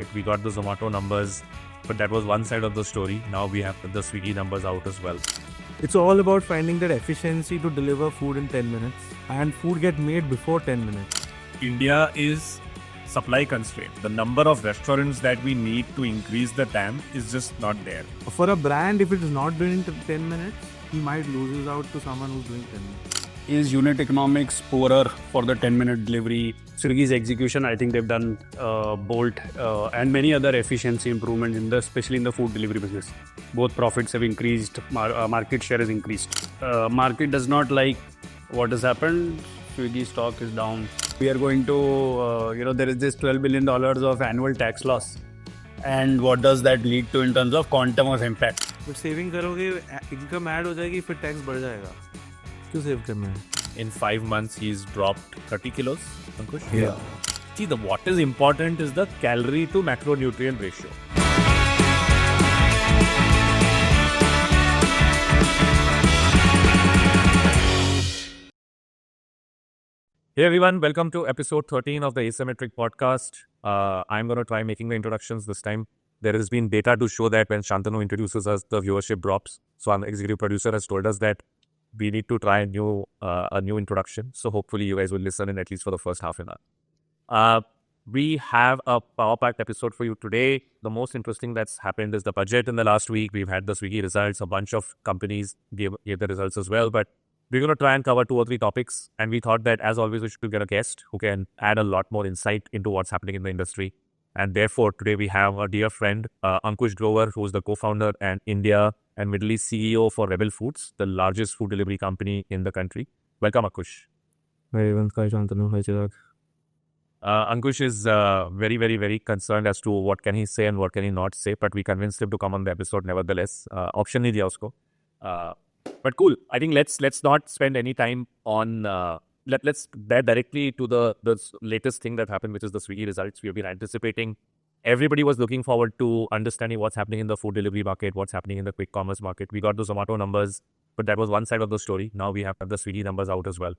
market. We got the Zomato numbers, but that was one side of the story. Now we have the Swiggy numbers out as well. It's all about finding that efficiency to deliver food in 10 minutes and food get made before 10 minutes. India is supply constrained. The number of restaurants that we need to increase the TAM is just not there. For a brand, if it is not doing 10 minutes, he might lose out to someone who's doing 10 minutes. Is unit economics poorer for the 10-minute delivery? Swiggy's execution, I think they've done Bolt and many other efficiency improvements especially in the food delivery business. Both profits have increased, market share has increased. Market does not like what has happened. Swiggy stock is down. We are going to, there is this $12 billion of annual tax loss. And what does that lead to in terms of quantum of impact? But saving करोगे, income add हो जाएगी, फिर tax बढ़ जाएगा. क्यों save करना है? In 5 months, he's dropped 30 kilos, Ankush? Yeah. See, what is important is the calorie to macronutrient ratio. Hey everyone, welcome to episode 13 of the Asymmetric podcast. I'm going to try making the introductions this time. There has been data to show that when Shantanu introduces us, the viewership drops. So our executive producer has told us that we need to try a new introduction. So hopefully you guys will listen in at least for the first half an hour. We have a power-packed episode for you today. The most interesting that's happened is the budget in the last week. We've had the Swiggy results. A bunch of companies gave the results as well. But we're going to try and cover 2 or 3 topics. And we thought that, as always, we should get a guest who can add a lot more insight into what's happening in the industry. And therefore, today we have a dear friend, Ankush Grover, who is the co-founder and India and Middle East CEO for Rebel Foods, the largest food delivery company in the country. Welcome, Ankush. Very well, Shantanu. Hi, Chirag. Ankush is very, very, very concerned as to what can he say and what can he not say, but we convinced him to come on the episode nevertheless. Option nahi diya usko. But cool. I think let's not spend any time on... Let's dive directly to the latest thing that happened, which is the Swiggy results. We have been anticipating. Everybody was looking forward to understanding what's happening in the food delivery market, what's happening in the quick commerce market. We got the Zomato numbers, but that was one side of the story. Now we have the Swiggy numbers out as well.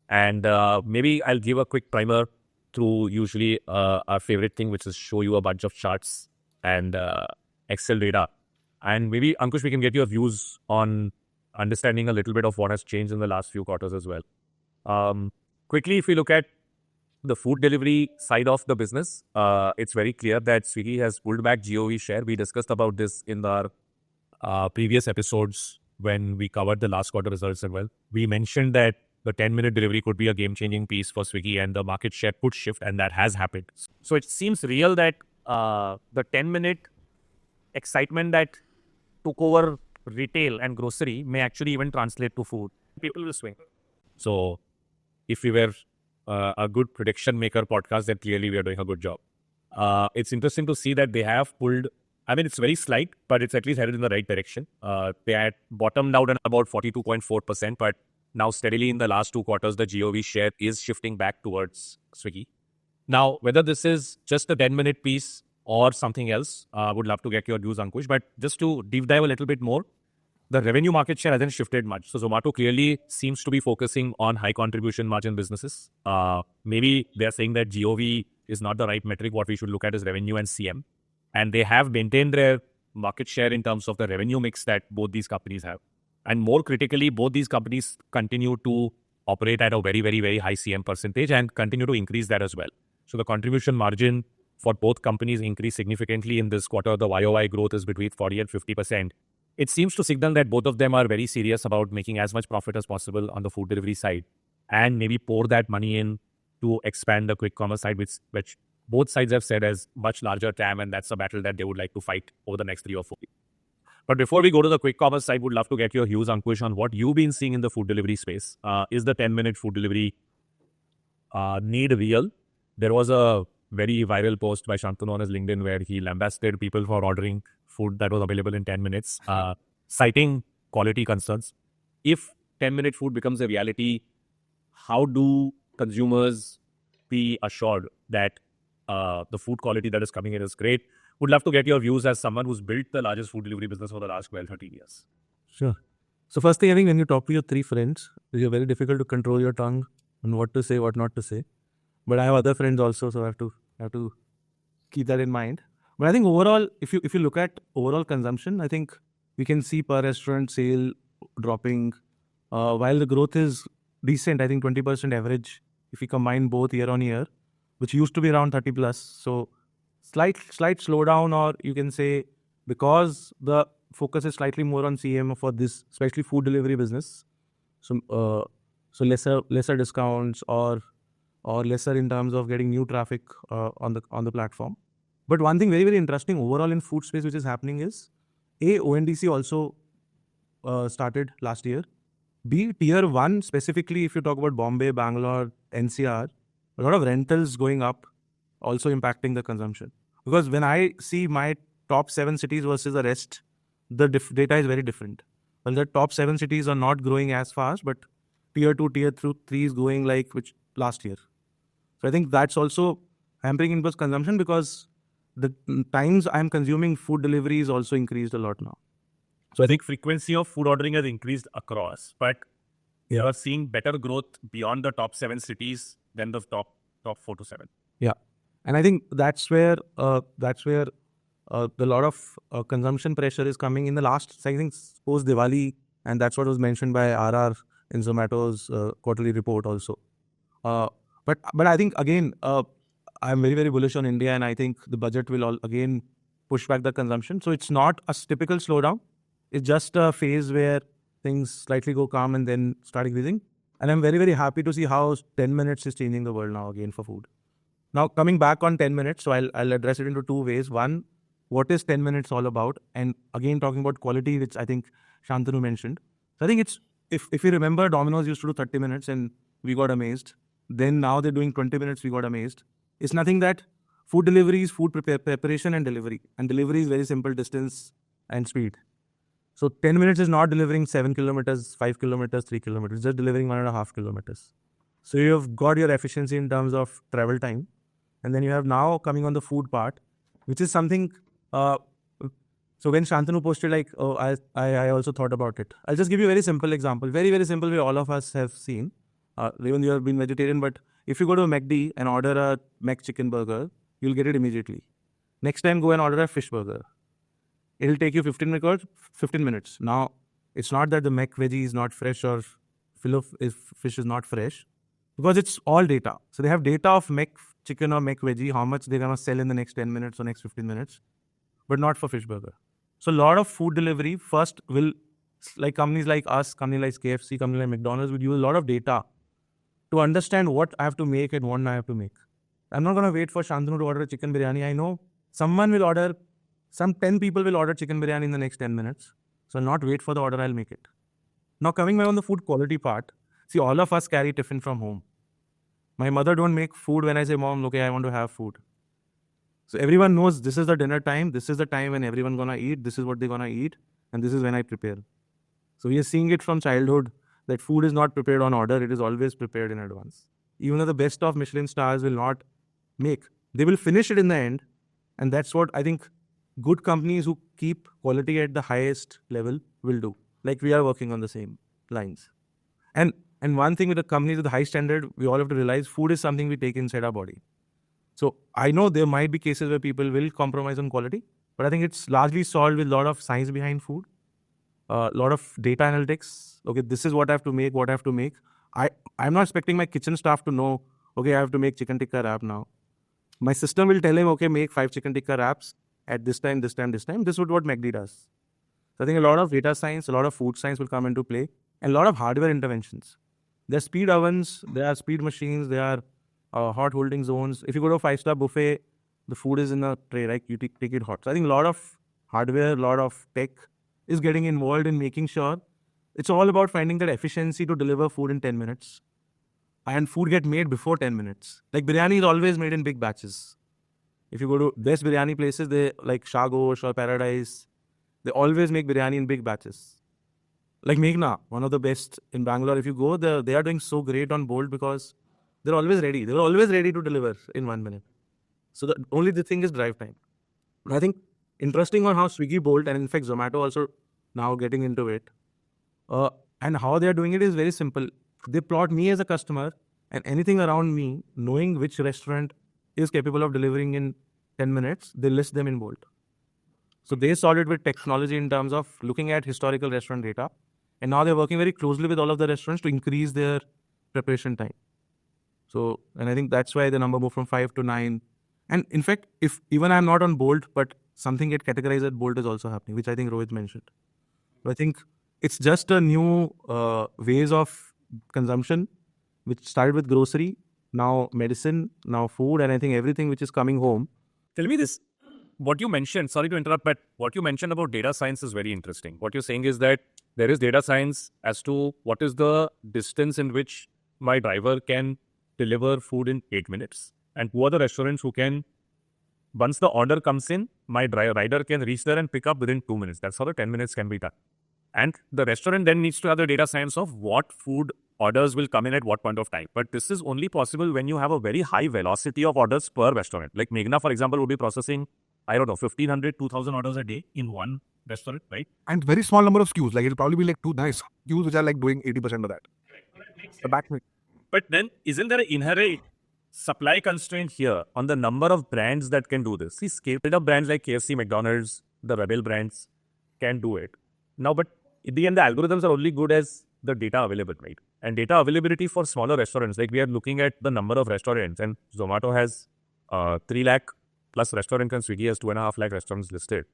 And maybe I'll give a quick primer through usually our favorite thing, which is show you a bunch of charts and Excel data. And maybe, Ankush, we can get your views on understanding a little bit of what has changed in the last few quarters as well. Quickly, if we look at the food delivery side of the business, it's very clear that Swiggy has pulled back GOV share. We discussed about this in our previous episodes when we covered the last quarter results as well. We mentioned that the 10-minute delivery could be a game-changing piece for Swiggy and the market share could shift, and that has happened. So it seems real that the 10-minute excitement that took over retail and grocery may actually even translate to food. People will swing. So if we were a good prediction maker podcast, then clearly we are doing a good job. It's interesting to see that they have pulled, I mean, it's very slight, but it's at least headed in the right direction. They had bottomed out at about 42.4%, but now steadily in the last 2 quarters, the GOV share is shifting back towards Swiggy. Now, whether this is just a 10-minute piece or something else, I would love to get your views, Ankush. But just to deep dive a little bit more, the revenue market share hasn't shifted much. So Zomato clearly seems to be focusing on high contribution margin businesses. Maybe they're saying that GOV is not the right metric. What we should look at is revenue and CM. And they have maintained their market share in terms of the revenue mix that both these companies have. And more critically, both these companies continue to operate at a very, very, very high CM percentage and continue to increase that as well. So the contribution margin for both companies increased significantly in this quarter. The YOY growth is between 40 and 50%. It seems to signal that both of them are very serious about making as much profit as possible on the food delivery side and maybe pour that money in to expand the quick commerce side, which both sides have said as much larger TAM, and that's a battle that they would like to fight over the next 3 or 4 years. But before we go to the quick commerce side, would love to get your views, Ankush, on what you've been seeing in the food delivery space. Is the 10-minute food delivery need real? There was a very viral post by Shantanu on his LinkedIn where he lambasted people for ordering food that was available in 10 minutes, citing quality concerns. If 10-minute food becomes a reality, how do consumers be assured that the food quality that is coming in is great? Would love to get your views as someone who's built the largest food delivery business for the last 12, 13 years. Sure. So first thing, I think when you talk to your 3 friends, it's very difficult to control your tongue on what to say, what not to say. But I have other friends also, so I have to keep that in mind. But I think overall, if you look at overall consumption, I think we can see per restaurant sale dropping. While the growth is decent, I think 20% average if we combine both year on year, which used to be around 30 plus. So slight slowdown, or you can say because the focus is slightly more on CM for this, especially food delivery business. So lesser discounts or lesser in terms of getting new traffic on the platform. But one thing very interesting overall in food space which is happening is ONDC also started last year. B, tier 1 specifically, if you talk about Bombay, Bangalore, NCR, a lot of rentals going up, also impacting the consumption. Because when I see my top 7 cities versus the rest, the data is very different. Well, the top 7 cities are not growing as fast, but tier 2, tier 3 is growing like which last year. So I think that's also hampering inputs consumption because the times I'm consuming food delivery is also increased a lot now. So I think frequency of food ordering has increased across, but you are seeing better growth beyond the top 7 cities than the top 4 to 7. Yeah, and I think that's where the lot of consumption pressure is coming in the last, I think, post Diwali, and that's what was mentioned by RR in Zomato's quarterly report also. But I think again, I'm very bullish on India, and I think the budget will again push back the consumption. So it's not a typical slowdown. It's just a phase where things slightly go calm and then start increasing. And I'm very happy to see how 10 minutes is changing the world now again for food. Now coming back on 10 minutes, so I'll address it into two ways. One, what is 10 minutes all about? And again, talking about quality, which I think Shantanu mentioned. So I think it's, if you remember, Domino's used to do 30 minutes and we got amazed. Then now they're doing 20 minutes, we got amazed. It's nothing that food delivery is food preparation and delivery. And delivery is very simple distance and speed. So 10 minutes is not delivering 7 kilometers, 5 kilometers, 3 kilometers, just delivering 1.5 kilometers. So you have got your efficiency in terms of travel time. And then you have now coming on the food part, which is something, so when Shantanu posted like, oh, I also thought about it. I'll just give you a very simple example, very simple way all of us have seen. Even you have been vegetarian, but if you go to a McD and order a Mac chicken burger, you'll get it immediately. Next time, go and order a fish burger. It'll take you 15 minutes. Now, it's not that the Mac veggie is not fresh or fish is not fresh, because it's all data. So they have data of Mac chicken or Mac veggie, how much they're going to sell in the next 10 minutes or next 15 minutes, but not for fish burger. So a lot of food delivery first will, like companies like us, companies like KFC, companies like McDonald's would use a lot of data to understand what I have to make and what I have to make. I'm not going to wait for Shantanu to order a chicken biryani. I know someone will order, some 10 people will order chicken biryani in the next 10 minutes. So I'll not wait for the order, I'll make it. Now coming back on the food quality part, see, all of us carry tiffin from home. My mother don't make food when I say, Mom, okay, I want to have food. So everyone knows this is the dinner time, this is the time when everyone gonna eat, this is what they're gonna eat, and this is when I prepare. So we are seeing it from childhood that food is not prepared on order, it is always prepared in advance. Even though the best of Michelin stars will not make, they will finish it in the end. And that's what I think good companies who keep quality at the highest level will do. Like we are working on the same lines. And one thing with the companies with the high standard, we all have to realize food is something we take inside our body. So I know there might be cases where people will compromise on quality, but I think it's largely solved with a lot of science behind food, a lot of data analytics. Okay, this is what I have to make, what I have to make. I'm not expecting my kitchen staff to know, okay, I have to make chicken tikka wrap now. My system will tell him, okay, make 5 chicken tikka wraps at this time. This is what McD does. So I think a lot of data science, a lot of food science will come into play, and a lot of hardware interventions. There are speed ovens, there are speed machines, there are hot holding zones. If you go to a 5-star buffet, the food is in a tray, right? You take it hot. So I think a lot of hardware, a lot of tech is getting involved in making sure it's all about finding that efficiency to deliver food in 10 minutes. And food get made before 10 minutes. Like biryani is always made in big batches. If you go to best biryani places, they like Shagosh or Paradise, they always make biryani in big batches. Like Meghna, one of the best in Bangalore. If you go there, they are doing so great on Bolt because they're always ready. They're always ready to deliver in 1 minute. So the thing is drive time. But I think interesting on how Swiggy, Bolt, and in fact Zomato also now getting into it. And how they are doing it is very simple. They plot me as a customer and anything around me, knowing which restaurant is capable of delivering in 10 minutes, they list them in Bolt. So they solved it with technology in terms of looking at historical restaurant data. And now they're working very closely with all of the restaurants to increase their preparation time. So, and I think that's why the number moved from 5 to 9. And in fact, if even I'm not on Bolt, but something get categorized at Bolt is also happening, which I think Rohit mentioned. So I think it's just a new ways of consumption, which started with grocery, now medicine, now food, and I think everything which is coming home. Tell me this. What you mentioned, sorry to interrupt, but what you mentioned about data science is very interesting. What you're saying is that there is data science as to what is the distance in which my driver can deliver food in 8 minutes. And who are the restaurants who can, once the order comes in, my rider can reach there and pick up within 2 minutes. That's how the 10 minutes can be done. And the restaurant then needs to have the data science of what food orders will come in at what point of time. But this is only possible when you have a very high velocity of orders per restaurant. Like Meghna, for example, would be processing, I don't know, 1,500, 2,000 orders a day in one restaurant, right? And very small number of SKUs. Like it'll probably be like 2 nice SKUs which are like doing 80% of that. The back. But then, isn't there an inherent supply constraint here on the number of brands that can do this? See, scaled up brands like KFC, McDonald's, the Rebel brands can do it. Now, but in the end, the algorithms are only good as the data available, right? And data availability for smaller restaurants, like we are looking at the number of restaurants, and Zomato has 3 lakh plus restaurants and Swiggy has 2.5 lakh restaurants listed.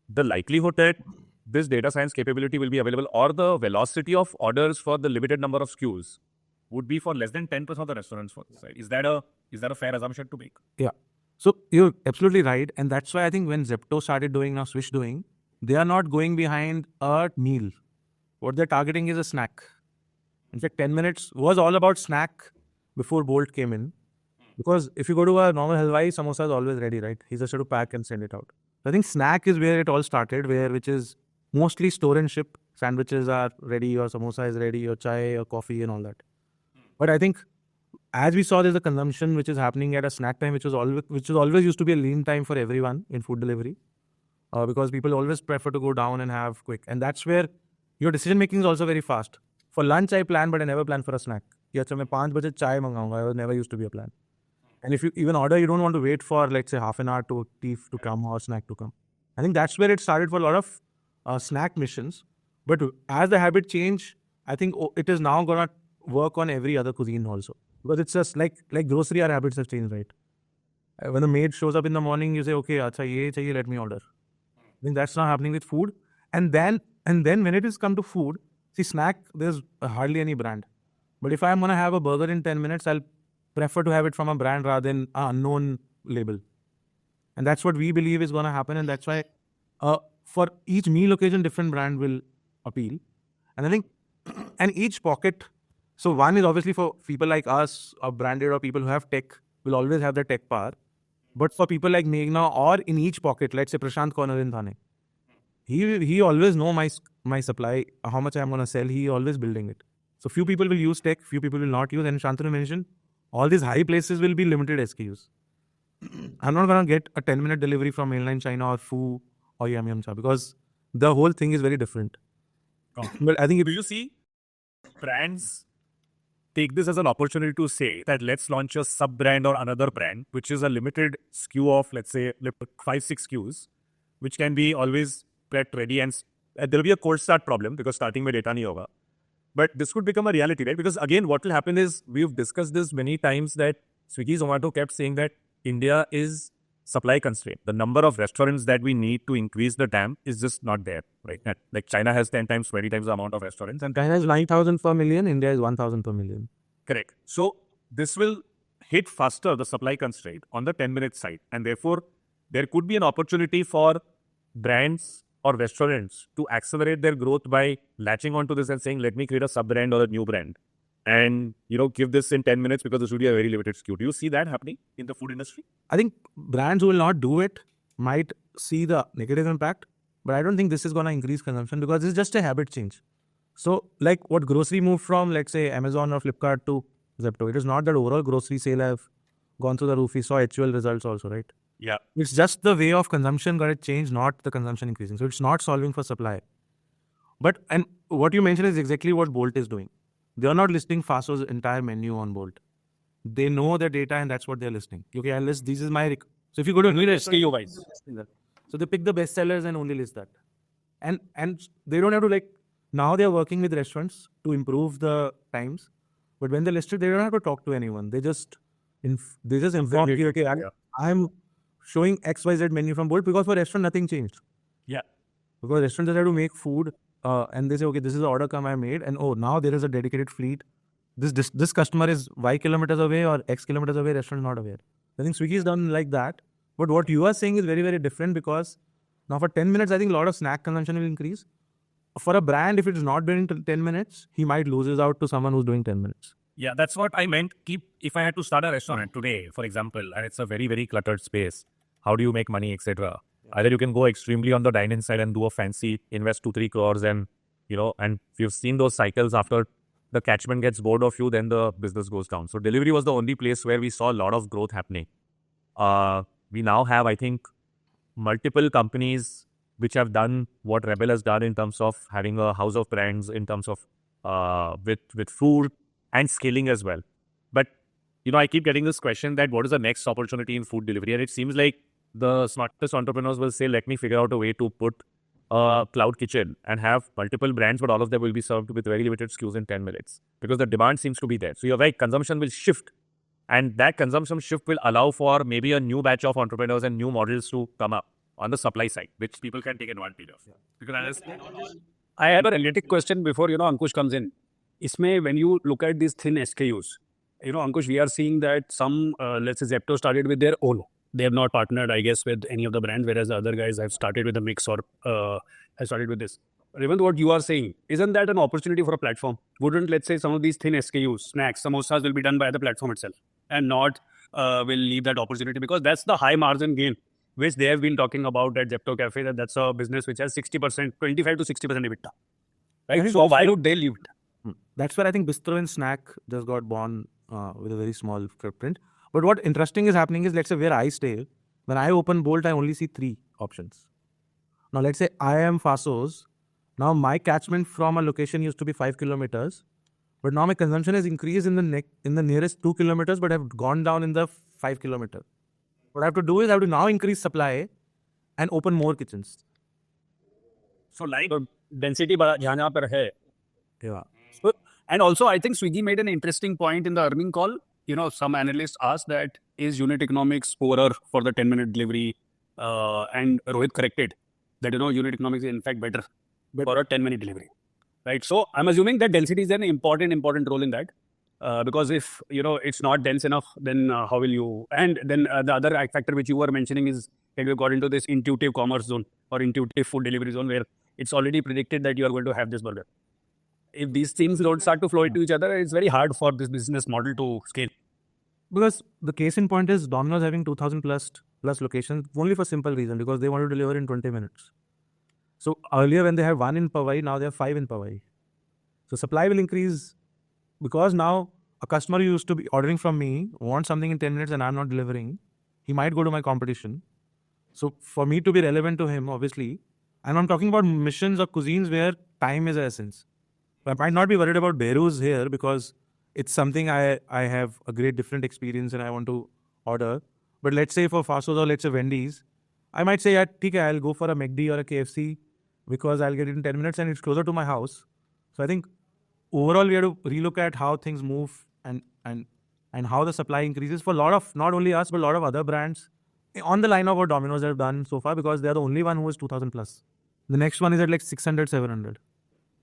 The likelihood that this data science capability will be available or the velocity of orders for the limited number of SKUs would be for less than 10% of the restaurants for this side. Is that a fair assumption to make? Yeah. So you're absolutely right. And that's why I think when Zepto started doing, now Swish doing, they are not going behind a meal. What they're targeting is a snack. In fact, 10 minutes was all about snack before Bolt came in. Because if you go to a normal halwai, samosa is always ready, right? He's just to pack and send it out. So I think snack is where it all started, which is mostly store and ship. Sandwiches are ready, or samosa is ready, or chai, or coffee, and all that. But I think as we saw, there's a consumption which is happening at a snack time, which was always used to be a lean time for everyone in food delivery, because people always prefer to go down and have quick. And that's where your decision making is also very fast. For lunch, I plan, but I never plan for a snack. Yeah, so मैं 5 बजे chai mangaunga. I never used to be a plan. And if you even order, you don't want to wait for, let's say, half an hour to tea to come or snack to come. I think that's where it started for a lot of snack missions. But as the habit changed, I think it is now going to work on every other cuisine also. Because it's just like grocery, our habits have changed, right? When the maid shows up in the morning, you say, okay, acha, ye chahiye, let me order. I think that's not happening with food. And then when it is come to food, see, snack, there's hardly any brand. But if I'm going to have a burger in 10 minutes, I'll prefer to have it from a brand rather than an unknown label. And that's what we believe is going to happen. And that's why for each meal occasion, different brand will appeal. And I think, and each pocket, so one is obviously for people like us, or branded, or people who have tech, will always have the tech power. But for people like Meghna, or in each pocket, let's say Prashant Corner in Thane, he always know my supply, how much I'm going to sell. He always building it. So few people will use tech, few people will not use. And Shantanu mentioned, all these high places will be limited SKUs. I'm not going to get a 10-minute delivery from mainland China or Fu or Yum Yum Cha, because the whole thing is very different. But I think Do you see brands take this as an opportunity to say that let's launch a sub-brand or another brand, which is a limited SKU of, let's say, 5-6 SKUs, which can be always prepped ready, and there will be a cold start problem because starting with data nahi hoga. But this could become a reality, right? Because again, what will happen is, we've discussed this many times, that Swiggy, Zomato kept saying that India is supply constraint. The number of restaurants that we need to increase the TAM is just not there, right? Like China has 10 times, 20 times the amount of restaurants. And China is 9,000 per million, India is 1,000 per million. Correct. So this will hit faster the supply constraint on the 10-minute side. And therefore, there could be an opportunity for brands or restaurants to accelerate their growth by latching onto this and saying, let me create a sub-brand or a new brand. And, give this in 10 minutes because this would be a very limited SKU. Do you see that happening in the food industry? I think brands who will not do it might see the negative impact, but I don't think this is going to increase consumption, because it's just a habit change. So like what grocery moved from, let's say, Amazon or Flipkart to Zepto, it is not that overall grocery sale have gone through the roof. We saw HUL results also, right? Yeah. It's just the way of consumption got it changed, not the consumption increasing. So it's not solving for supply. But, and what you mentioned is exactly what Bolt is doing. They are not listing Faso's entire menu on Bolt. They know the data and that's what they're listing. Okay, I list, this is my So if you go to a new restaurant, SKU wise. so they pick the best sellers and only list that. And they don't have to like, now they are working with restaurants to improve the times. But when they list it, they don't have to talk to anyone. They just inform you, okay, I'm showing XYZ menu from Bolt, because for restaurant nothing changed. Yeah. Because restaurants just have to make food and they say, okay, this is the order come I made, and oh, now there is a dedicated fleet. This customer is Y kilometers away or X kilometers away, restaurant is not aware. I think Swiggy is done like that. But what you are saying is very, very different, because now for 10 minutes, I think a lot of snack consumption will increase. For a brand, if it is not doing 10 minutes, he might loses out to someone who's doing 10 minutes. Yeah, that's what I meant. If I had to start a restaurant today, for example, and it's a very, very cluttered space, how do you make money, etc.? Either you can go extremely on the dine-in side and do a fancy, invest 2-3 crores, and and you've seen those cycles. After the catchment gets bored of you, then the business goes down. So delivery was the only place where we saw a lot of growth happening. We now have, I think, multiple companies which have done what Rebel has done in terms of having a house of brands, in terms of with food and scaling as well. But I keep getting this question that what is the next opportunity in food delivery, and it seems like the smartest entrepreneurs will say, let me figure out a way to put a cloud kitchen and have multiple brands, but all of them will be served with very limited SKUs in 10 minutes, because the demand seems to be there. So you're right, consumption will shift, and that consumption shift will allow for maybe a new batch of entrepreneurs and new models to come up on the supply side, which people can take advantage of. Because I have a related question before Ankush comes in. Isme, when you look at these thin SKUs, Ankush, we are seeing that some, let's say Zepto started with their own. They have not partnered, I guess, with any of the brands, whereas the other guys have started with a mix or have started with this. Even what you are saying, isn't that an opportunity for a platform? Wouldn't, let's say, some of these thin SKUs, snacks, samosas will be done by the platform itself and not will leave that opportunity, because that's the high margin gain which they have been talking about at Zepto Cafe, that's a business which has 60%, 25 to 60% EBITDA. Right? So why would they leave it? That's where I think Bistro and Snack just got born with a very small footprint. But what interesting is happening is, let's say where I stay, when I open Bolt, I only see 3 options. Now, let's say I am Fasos. Now, my catchment from a location used to be 5 kilometers. But now my consumption has increased in the nearest 2 kilometers, but have gone down in the 5 kilometer. What I have to do is I have to now increase supply and open more kitchens. So like density jahan par hai. Yeah. So, and also I think Swiggy made an interesting point in the earning call. Some analysts asked that, is unit economics poorer for the 10-minute delivery? And Rohit corrected that, unit economics is in fact better for a 10-minute delivery. Right? So I'm assuming that density is an important role in that. Because if, it's not dense enough, then how will you... And then the other factor which you were mentioning is that we got into this intuitive commerce zone or intuitive food delivery zone, where it's already predicted that you are going to have this burger. If these things don't start to flow into each other, it's very hard for this business model to scale. Because the case in point is Domino's having 2,000 plus locations only for simple reason, because they want to deliver in 20 minutes. So earlier when they had 1 in Powai, now they have 5 in Powai. So supply will increase, because now a customer who used to be ordering from me wants something in 10 minutes and I'm not delivering. He might go to my competition. So for me to be relevant to him, obviously, and I'm talking about missions or cuisines where time is the essence. I might not be worried about Beru's here, because it's something I have a great different experience and I want to order. But let's say for Fasos or let's say Wendy's, I might say, yeah, okay, I'll go for a McD or a KFC because I'll get it in 10 minutes and it's closer to my house. So I think overall we have to relook at how things move and how the supply increases for a lot of, not only us, but a lot of other brands on the line of what Domino's have done so far, because they're the only one who is 2,000 plus. The next one is at like 600, 700.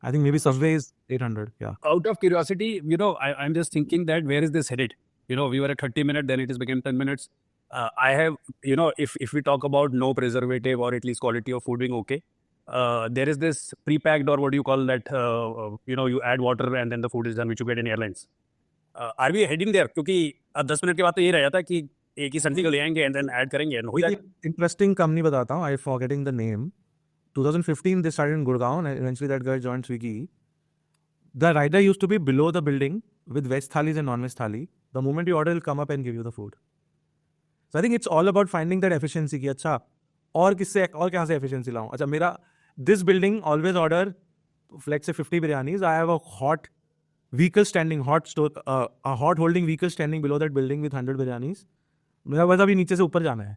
I think maybe Subway is 800. Yeah. Out of curiosity, I'm just thinking that where is this headed? We were at 30 minutes, then it has become 10 minutes. I have, if we talk about no preservative or at least quality of food being okay, there is this pre-packed, or what do you call that, you add water and then the food is done, which you get in airlines. Are we heading there? Because 10 minutes के बाद तो ये रहा था कि एक ही Sunday को ले आएंगे and then add करेंगे. Interesting company बताता हूँ. I'm forgetting the name. 2015 they started in Gurgaon and eventually that guy joined Swiggy. The rider used to be below the building with veg thalis and non-veg thali. The moment you order, he'll come up and give you the food. So I think it's all about finding that efficiency. कि अच्छा और किससे और कहाँ से efficiency लाऊं? अच्छा मेरा this building always order, let's say 50 biryanis. I have a hot vehicle standing, a hot holding vehicle standing below that building with 100 biryanis. मेरा बस अभी नीचे से ऊपर जाना है.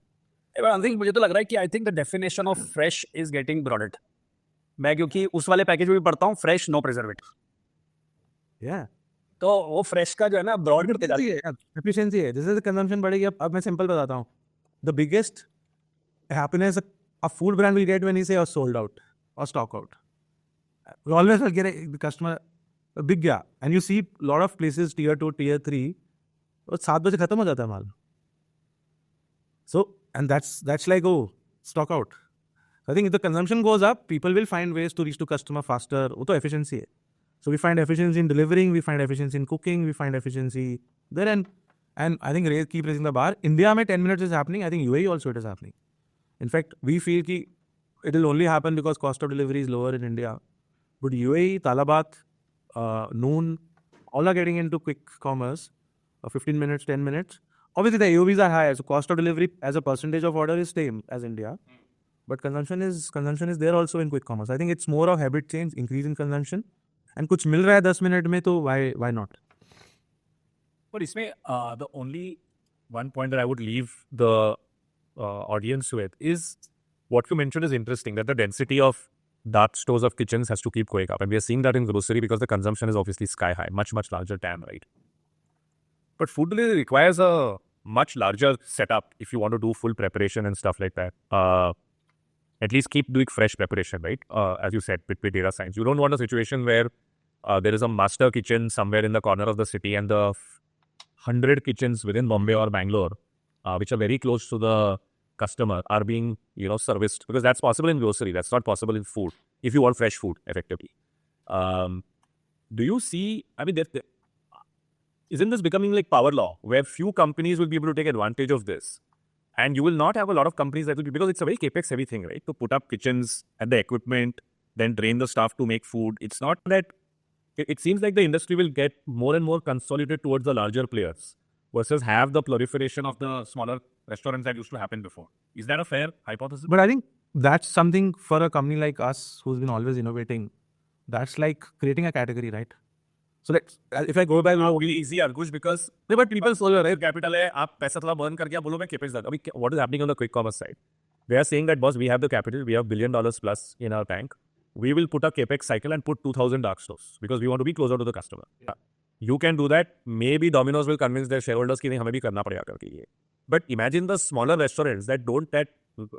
आई थिंक मुझे तो लग रहा है कि I think the definition of fresh is getting broadened. मैं क्योंकि उस वाले पैकेज में भी पढ़ता हूँ फ्रेश नो प्रिजर्वेटिव, Yeah. तो वो फ्रेश का जो है ना ब्रॉड करते जाते हैं. Efficiency है. जैसे कंजम्पशन बढ़ेगी. अब मैं सिंपल बताता हूँ. The biggest happiness a food brand will get when he say or sold out or stock out. You always will get the customer a big gap. And you see a lot of places tier 2, tier 3 और 7 बजे खत्म हो जाता है माल. So and that's like stock out. I think if the consumption goes up, people will find ways to reach to customer faster. वो तो efficiency है. So we find efficiency in delivering, we find efficiency in cooking, we find efficiency there, and I think keep raising the bar. India में 10 minutes is happening. I think UAE also it is happening. In fact, we feel कि it will only happen because cost of delivery is lower in India. But UAE, Talabat, Noon, all are getting into quick commerce. 15 minutes, 10 minutes. Obviously, the AOVs are higher, so cost of delivery as a percentage of order is same as India. But consumption is there also in quick commerce. I think it's more of habit change, increase in consumption. And कुछ मिल रहा है 10 minute में तो why not? But इसमें the only one point that I would leave the audience with is what you mentioned is interesting, that the density of dark stores of kitchens has to keep going up. And we are seeing that in grocery because the consumption is obviously sky high, much, much larger TAM, right? But food delivery requires a much larger setup if you want to do full preparation and stuff like that. At least keep doing fresh preparation, right? As you said, with data science. You don't want a situation where there is a master kitchen somewhere in the corner of the city and the 100 kitchens within Bombay or Bangalore, which are very close to the customer, are being, serviced. Because that's possible in grocery. That's not possible in food, if you want fresh food, effectively. Do you see, isn't this becoming like power law, where few companies will be able to take advantage of this? And you will not have a lot of companies that will be, because it's a very capex heavy thing, right? To put up kitchens and the equipment, then train the staff to make food. It's not that, it seems like the industry will get more and more consolidated towards the larger players versus have the proliferation of the smaller restaurants that used to happen before. Is that a fair hypothesis? But I think that's something for a company like us who's been always innovating. That's like creating a category, right? So if I go back now, It's easy, Ankush, because but people solve right? Capital है, आप पैसा थोड़ा burn करके आप बोलो मैं capex डालता हूँ. What is happening on the quick commerce side? They are saying that, boss, we have the capital, we have $1 billion plus in our bank. We will put a capex cycle and put 2,000 dark stores because we want to be closer to the customer. Yeah. You can do that. Maybe Domino's will convince their shareholders कि नहीं हमें भी करना पड़ेगा करके ये. But imagine the smaller restaurants that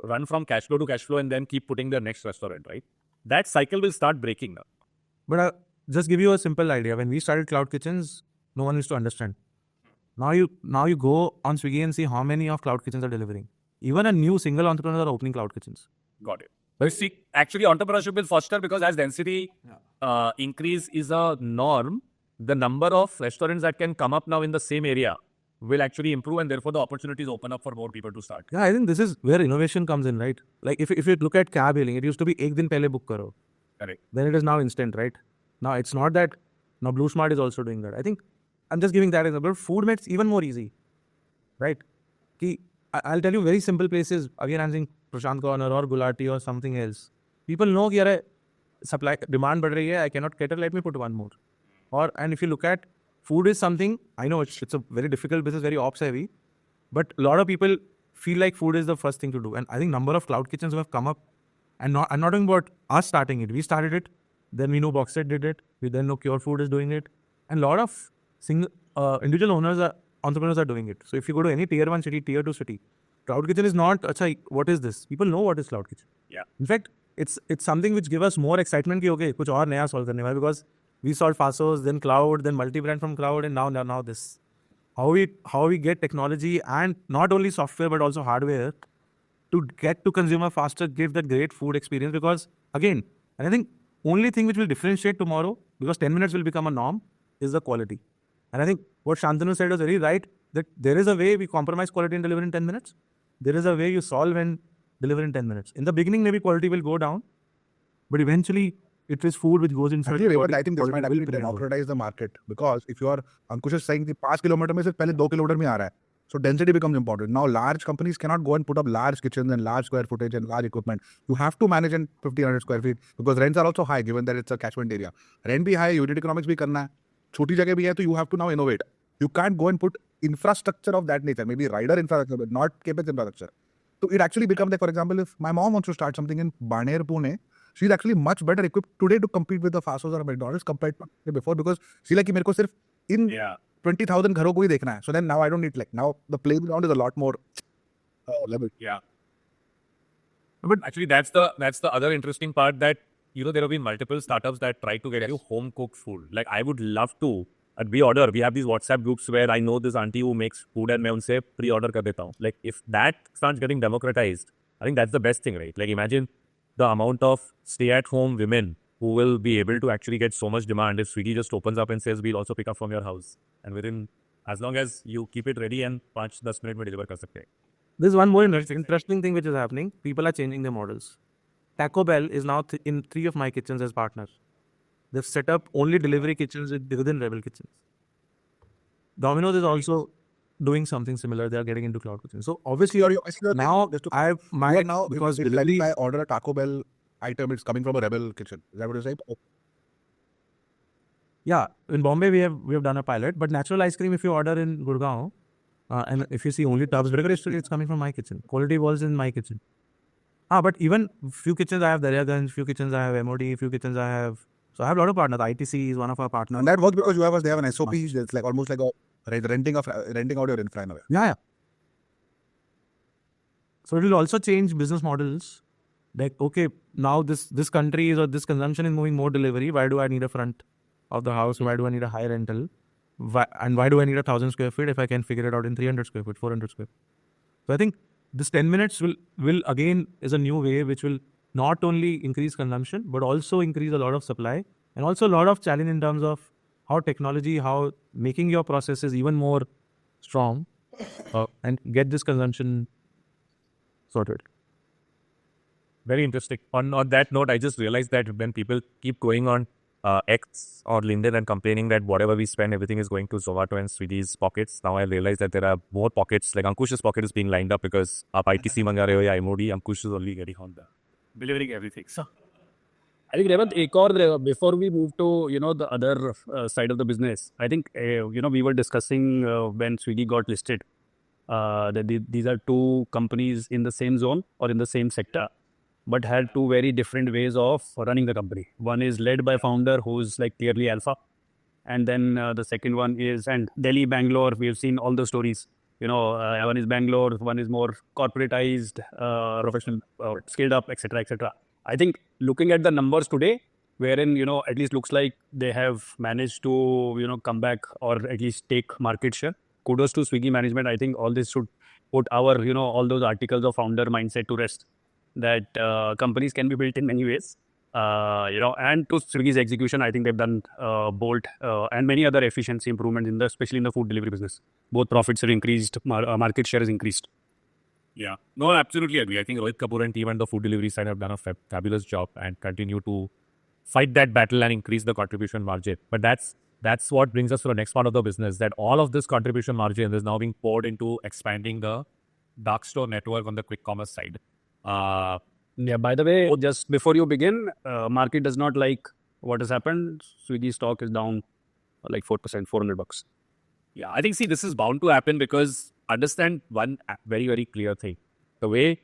run from cash flow to cash flow and then keep putting their next restaurant, right? That cycle will start breaking now. But just give you a simple idea. When we started Cloud Kitchens, no one used to understand. Now you go on Swiggy and see how many of Cloud Kitchens are delivering. Even a new single entrepreneur are opening Cloud Kitchens. Got it. But see, actually entrepreneurship will foster because as density increase is a norm, the number of restaurants that can come up now in the same area will actually improve, and therefore the opportunities open up for more people to start. Yeah, I think this is where innovation comes in, right? Like if you look at cab hailing, it used to be ek din pehle book karo. Correct. Then it is now instant, right? Now it's not that. Now Blue Smart is also doing that. I think I'm just giving that example. Food makes even more easy, right? I'll tell you very simple places. Again, I'm saying Prashant Corner or Gulati or something else. People know that supply demand बढ़ रही है. I cannot cater. Let me put one more. And if you look at food is something, I know it's a very difficult business, very ops heavy, but a lot of people feel like food is the first thing to do. And I think number of cloud kitchens who have come up, and I'm not talking about us starting it. We started it. Then we know Boxset did it. We then know Cure Food is doing it. And a lot of individual entrepreneurs are doing it. So if you go to any tier 1 city, tier 2 city, Cloud Kitchen is not, what is this? People know what is Cloud Kitchen. Yeah. In fact, it's something which gives us more excitement कि कुछ और नया solve करने वाला, because we solved Fasos, then Cloud, then multi-brand from Cloud, and now this. How we get technology and not only software but also hardware to get to consumer faster, give that great food experience. Because again, and I think only thing which will differentiate tomorrow, because 10 minutes will become a norm, is the quality. And I think what Shantanu said was very right, that there is a way we compromise quality and deliver in 10 minutes. There is a way you solve and deliver in 10 minutes. In the beginning, maybe quality will go down, but eventually it is food which goes inside. But I think this might actually democratize the market, because if you are, Ankush is saying, 5 kilometers में से पहले 2 kilometers में आ रहा है. So density becomes important. Now large companies cannot go and put up large kitchens and large square footage and large equipment. You have to manage in 1,500 square feet because rents are also high given that it's a catchment area. Rent भी high, unit economics भी करना है. छोटी जगह भी है, तो you have to now innovate. You can't go and put infrastructure of that nature, maybe rider infrastructure, but not capex infrastructure. So it actually becomes like, for example, if my mom wants to start something in Baner, Pune, she's actually much better equipped today to compete with the Fastos or McDonald's compared to before, because she's like, मेरे को सिर्फ in 20,000 घरों को ही देखना है. So then now I don't need, like, now the playground is a lot more level. Yeah. But actually, that's the other interesting part, that there have been multiple startups that try to get you home cooked food. Like, I would love to. We have these WhatsApp groups where I know this auntie who makes food and मैं उनसे pre-order कर देता हूँ. Like, if that starts getting democratized, I think that's the best thing, right? Like, imagine the amount of stay-at-home women who will be able to actually get so much demand if Swiggy just opens up and says, we'll also pick up from your house. And within, as long as you keep it ready and 5-10 minutes में deliver कर सकते हैं. There's one more interesting thing which is happening. People are changing their models. Taco Bell is now in 3 of my kitchens as partners. They've set up only delivery kitchens within Rebel Kitchens. Domino's is also doing something similar. They are getting into cloud kitchen. So obviously, now I might now, because if delivery. I order a Taco Bell item, it's coming from a Rebel kitchen. Is that what you're saying? Yeah, in Bombay we have done a pilot, but natural ice cream if you order in Gurgaon, and if you see only tubs, it's coming from my kitchen. Quality Walls in my kitchen. But even few kitchens I have Daryaganj, few kitchens I have MOD, few kitchens I have. So I have a lot of partners. ITC is one of our partners. And that works because they have an SOP. It's like almost like renting out your infra in a way. Yeah. So it will also change business models. Like, okay, now this country is, or this consumption is moving more delivery. Why do I need a front of the house? Why do I need a high rental? And why do I need 1,000 square feet if I can figure it out in 300 square feet, 400 square feet? So I think this 10 minutes will again is a new way which will not only increase consumption, but also increase a lot of supply, and also a lot of challenge in terms of how technology, how making your processes even more strong, and get this consumption sorted. Very interesting. On that note, I just realized that when people keep going on X or LinkedIn and complaining that whatever we spend, everything is going to Zomato and Swiggy's pockets, now I realize that there are more pockets, like Ankush's pocket is being lined up because आप ITC मंगा रहे हो या MOD, Ankush is only getting on the delivering everything. So I think Revant, ek aur, before we move to the other side of the business, I think we were discussing when Swiggy got listed that these are two companies in the same zone or in the same sector, but had two very different ways of running the company. One is led by founder who's like clearly alpha, and then the second one is, and Delhi, Bangalore, we have seen all the stories. One is Bangalore, one is more corporatized, professional, scaled up, etc., etc. I think looking at the numbers today, wherein at least looks like they have managed to come back or at least take market share. Kudos to Swiggy management. I think all this should put our all those articles of founder mindset to rest. That companies can be built in many ways. And to Swiggy's execution, I think they've done Bolt and many other efficiency improvements especially in the food delivery business. Both profits have increased, market share has increased. Yeah, no, I absolutely agree. I think Rohit Kapoor and team and the food delivery side have done a fabulous job and continue to fight that battle and increase the contribution margin. But that's what brings us to the next part of the business, that all of this contribution margin is now being poured into expanding the dark store network on the quick commerce side. Yeah, by the way, just before you begin, market does not like what has happened. Swiggy stock is down like 4%, $400. Yeah, I think, see, this is bound to happen because understand one very, very clear thing. The way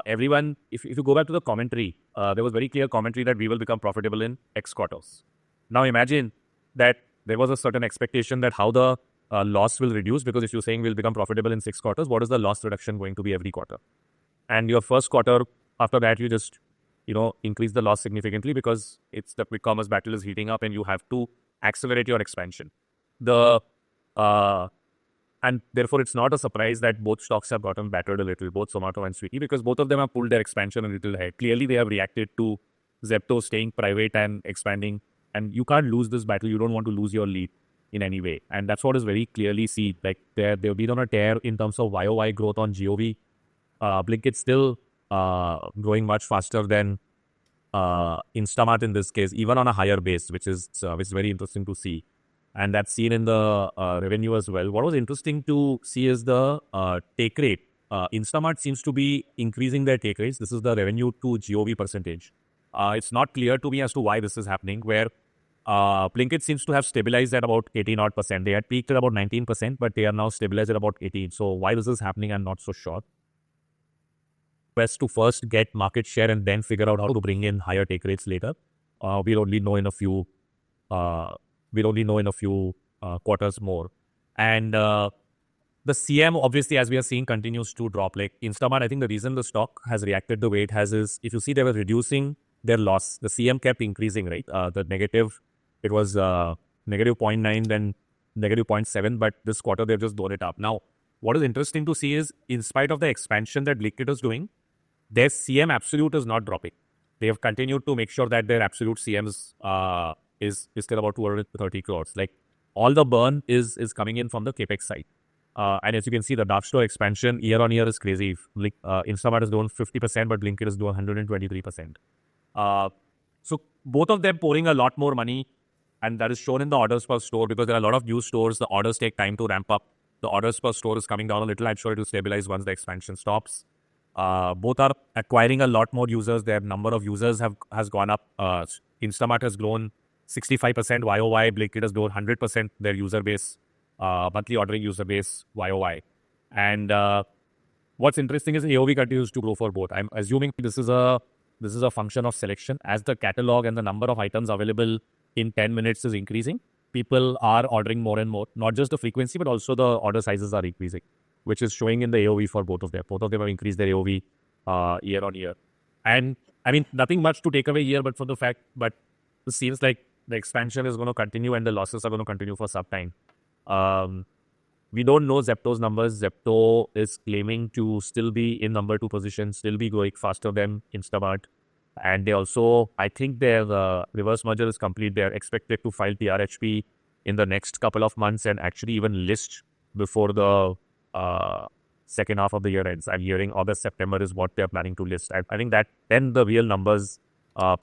everyone, if you go back to the commentary, there was very clear commentary that we will become profitable in X quarters. Now imagine that there was a certain expectation that how the loss will reduce, because if you're saying we'll become profitable in 6 quarters, what is the loss reduction going to be every quarter? And your first quarter, after that, you just, increase the loss significantly because it's the quick commerce battle is heating up and you have to accelerate your expansion. And therefore, it's not a surprise that both stocks have gotten battered a little, both Zomato and Swiggy, because both of them have pulled their expansion a little ahead. Clearly, they have reacted to Zepto staying private and expanding. And you can't lose this battle. You don't want to lose your lead in any way. And that's what is very clearly seen. Like, they've been on a tear in terms of YOY growth on GOV. Blinkit still growing much faster than Instamart in this case, even on a higher base, which is very interesting to see. And that's seen in the revenue as well. What was interesting to see is the take rate. Instamart seems to be increasing their take rates. This is the revenue to GOV percentage. It's not clear to me as to why this is happening, where Blinkit seems to have stabilized at about 18%. They had peaked at about 19%, but they are now stabilized at about 18%. So why this is happening, I'm not so sure. best to first get market share and then figure out how to bring in higher take rates later. We'll only know in a few. Quarters more, and the CM obviously, as we are seeing, continues to drop. Like Instamart, I think the reason the stock has reacted the way it has is if you see they were reducing their loss, the CM kept increasing, right? The negative, it was negative 0.9, then negative 0.7, but this quarter they've just blown it up. Now, what is interesting to see is in spite of the expansion that Blinkit is doing, their CM absolute is not dropping. They have continued to make sure that their absolute CMs is still about 230 crores. Like all the burn is coming in from the capex side. And as you can see, the dark store expansion year on year is crazy. Like Instamart is doing 50%, but Blinkit is doing 123%. So both of them pouring a lot more money, and that is shown in the orders per store because there are a lot of new stores. The orders take time to ramp up. The orders per store is coming down a little. I'm sure it will stabilize once the expansion stops. Both are acquiring a lot more users. Their number of users has gone up. Instamart has grown 65% YOY. Blinkit has grown 100% their user base, monthly ordering user base YOY. And what's interesting is AOV continues to grow for both. I'm assuming this is a function of selection. As the catalog and the number of items available in 10 minutes is increasing, people are ordering more and more. Not just the frequency, but also the order sizes are increasing, which is showing in the AOV for both of them. Both of them have increased their AOV year on year. And I mean, nothing much to take away here, but it seems like the expansion is going to continue and the losses are going to continue for some time. We don't know Zepto's numbers. Zepto is claiming to still be in number 2 position, still be growing faster than Instamart. And they also, I think their reverse merger is complete. They're expected to file TRHP in the next couple of months and actually even list before the second half of the year ends. I'm hearing August, September is what they're planning to list. I think that then the real numbers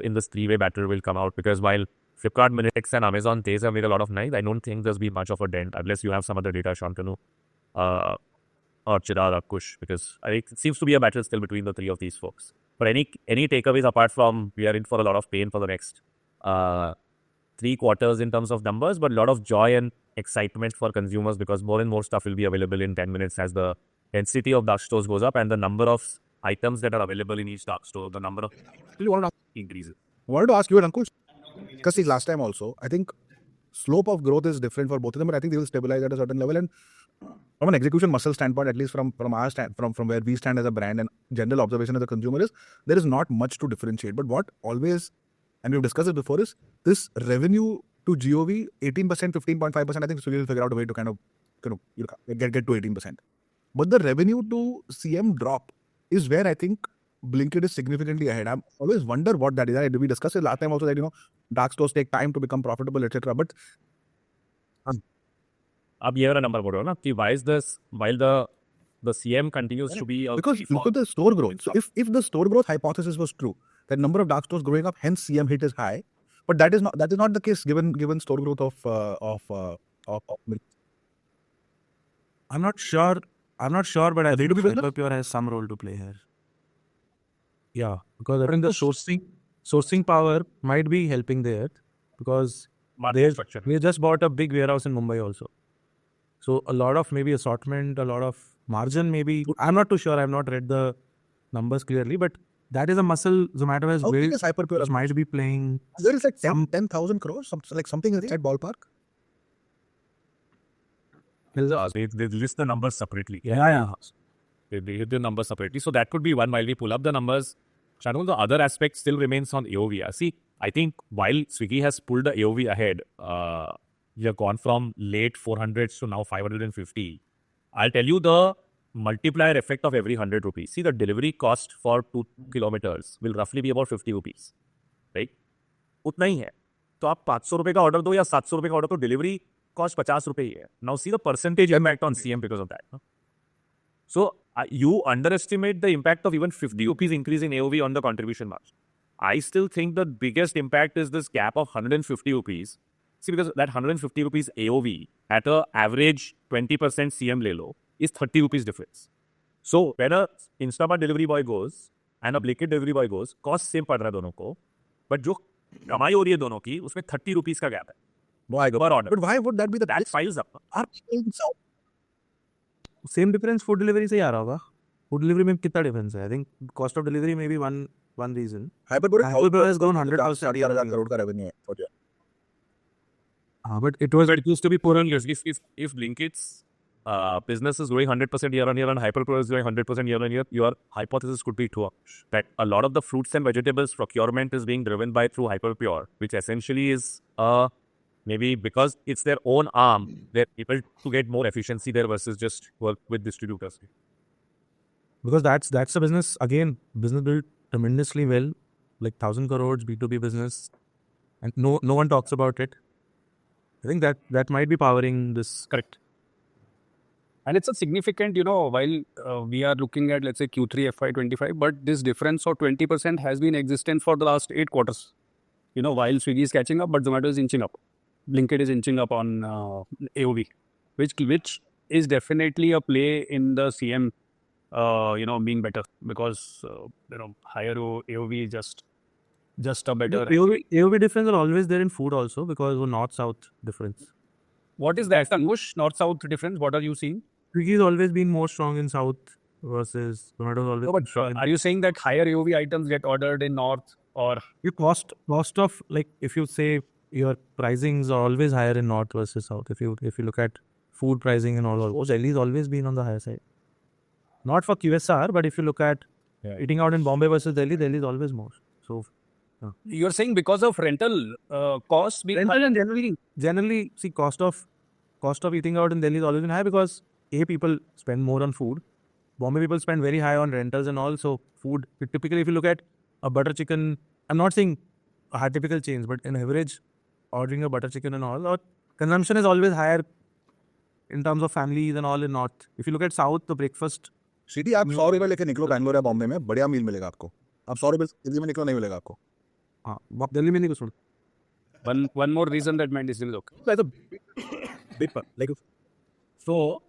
in this three-way battle will come out, because while Flipkart, Minitex and Amazon, they have made a lot of noise, I don't think there's been much of a dent unless you have some other data, Shantanu, or Chirag or Kush, because I think it seems to be a battle still between the three of these folks. But any takeaways apart from we are in for a lot of pain for the next 3 quarters in terms of numbers, but a lot of joy and excitement for consumers because more and more stuff will be available in 10 minutes as the density of dark stores goes up and the number of items that are available in each dark store, the number of increases. I wanted to ask you, Ankush, because last time also, I think slope of growth is different for both of them, but I think they will stabilize at a certain level. And from an execution muscle standpoint, at least from our stand, from where we stand as a brand and general observation as a consumer is, there is not much to differentiate. But what always, and we've discussed it before, is this revenue to GOV, 18%, 15.5%, I think Swiggy will figure out a way to kind of get to 18%. But the revenue to CM drop is where I think Blinkit is significantly ahead. I always wonder what that is. We discussed it last time also that, dark stores take time to become profitable, etc. But अब ये वाला number बोल रहे हो ना कि why is this while the CM continues to be because look at the store growth. So if the store growth hypothesis was true, that number of dark stores growing up, hence CM hit is high. But that is not the case given store growth of I'm not sure, but I think Hyperpure has some role to play here. Yeah, because I think the sourcing power might be helping there because we just bought a big warehouse in Mumbai also. So a lot of maybe assortment, a lot of margin maybe. I'm not too sure. I've not read the numbers clearly, but that is a muscle Zomato has built, Hyperpure which might be playing. There is like 10,000 crores, something in that ballpark. They list the numbers separately. Yeah. They hit the numbers separately. So that could be one while we pull up the numbers. Shanu, the other aspect still remains on AOV. See, I think while Swiggy has pulled the AOV ahead, you have gone from late 400s to now 550. I'll tell you the multiplier effect of every 100 rupees. See, the delivery cost for 2 kilometers will roughly be about 50 rupees. Right? उतना ही है. तो आप 500 रुपए का order दो या 700 रुपए का ऑर्डर दो, डिलीवरी कॉस्ट 50 रुपए ही है. Now see the percentage impact on CM because of that. No? So you underestimate the impact of even 50 rupees increase in AOV on the contribution margin. I still think the biggest impact is this gap of 150 rupees. See, because that 150 rupees AOV at an average 20% CM le lo is 30 rupees difference. So when a Instamart delivery boy goes and a Blinkit delivery boy goes, cost same पड़ रहा है दोनों को, but जो कमाई हो रही है दोनों की, उसमें 30 rupees का gap है. Per order. But why would that be that files up? Same difference food delivery से ही आ रहा होगा. Food delivery में कितना difference है? I think cost of delivery may be one reason. Hyperpure Hyperpure has grown 100%. 40,000 crore का revenue है for year. But it was But it used to be 400 years. If Blinkit's business is growing 100% year on year and Hyperpure is growing 100% year on year, your hypothesis could be true. That a lot of the fruits and vegetables procurement is being driven by through Hyperpure, which essentially is maybe because it's their own arm, they're able to get more efficiency there versus just work with distributors. because that's a business again. Business built tremendously well, like 1,000 crores B2B business, and no one talks about it. I think that might be powering this. Correct. And it's a significant, while we are looking at, let's say, Q3 FY25, but this difference of 20% has been existent for the last 8 quarters. While Swiggy is catching up, but Zomato is inching up. Blinkit is inching up on AOV, which is definitely a play in the CM, being better because, higher AOV is just a better. AOV difference are always there in food also because of north-south difference. What is that, Ankush? North-south difference? What are you seeing? Swiggy has always been more strong in south versus Zomato is always been strong. Are you saying that higher AOV items get ordered in north or? Your cost of, like, if you say your pricings are always higher in north versus south. If you look at food pricing and all, Delhi has always been on the higher side. Not for QSR, but if you look at eating out in Bombay versus Delhi is always more. So You're saying because of rental costs being rental and generally see cost of eating out in Delhi is always been high because people spend more on food. Bombay people spend very high on rentals and all. So food, typically if you look at a butter chicken, I'm not saying a typical chains, but in average, ordering a butter chicken and all, or consumption is always higher in terms of families and all in north. If you look at south, the breakfast. City आप 100 रुपए लेके निकलो बैंगलोर या बॉम्बे में बढ़िया मील मिलेगा आपको. आप 100 रुपए दिल्ली में निकलो नहीं मिलेगा आपको. हाँ, दिल्ली में नहीं कुछ. one more reason that my decision is okay. That's a big part. Like, So,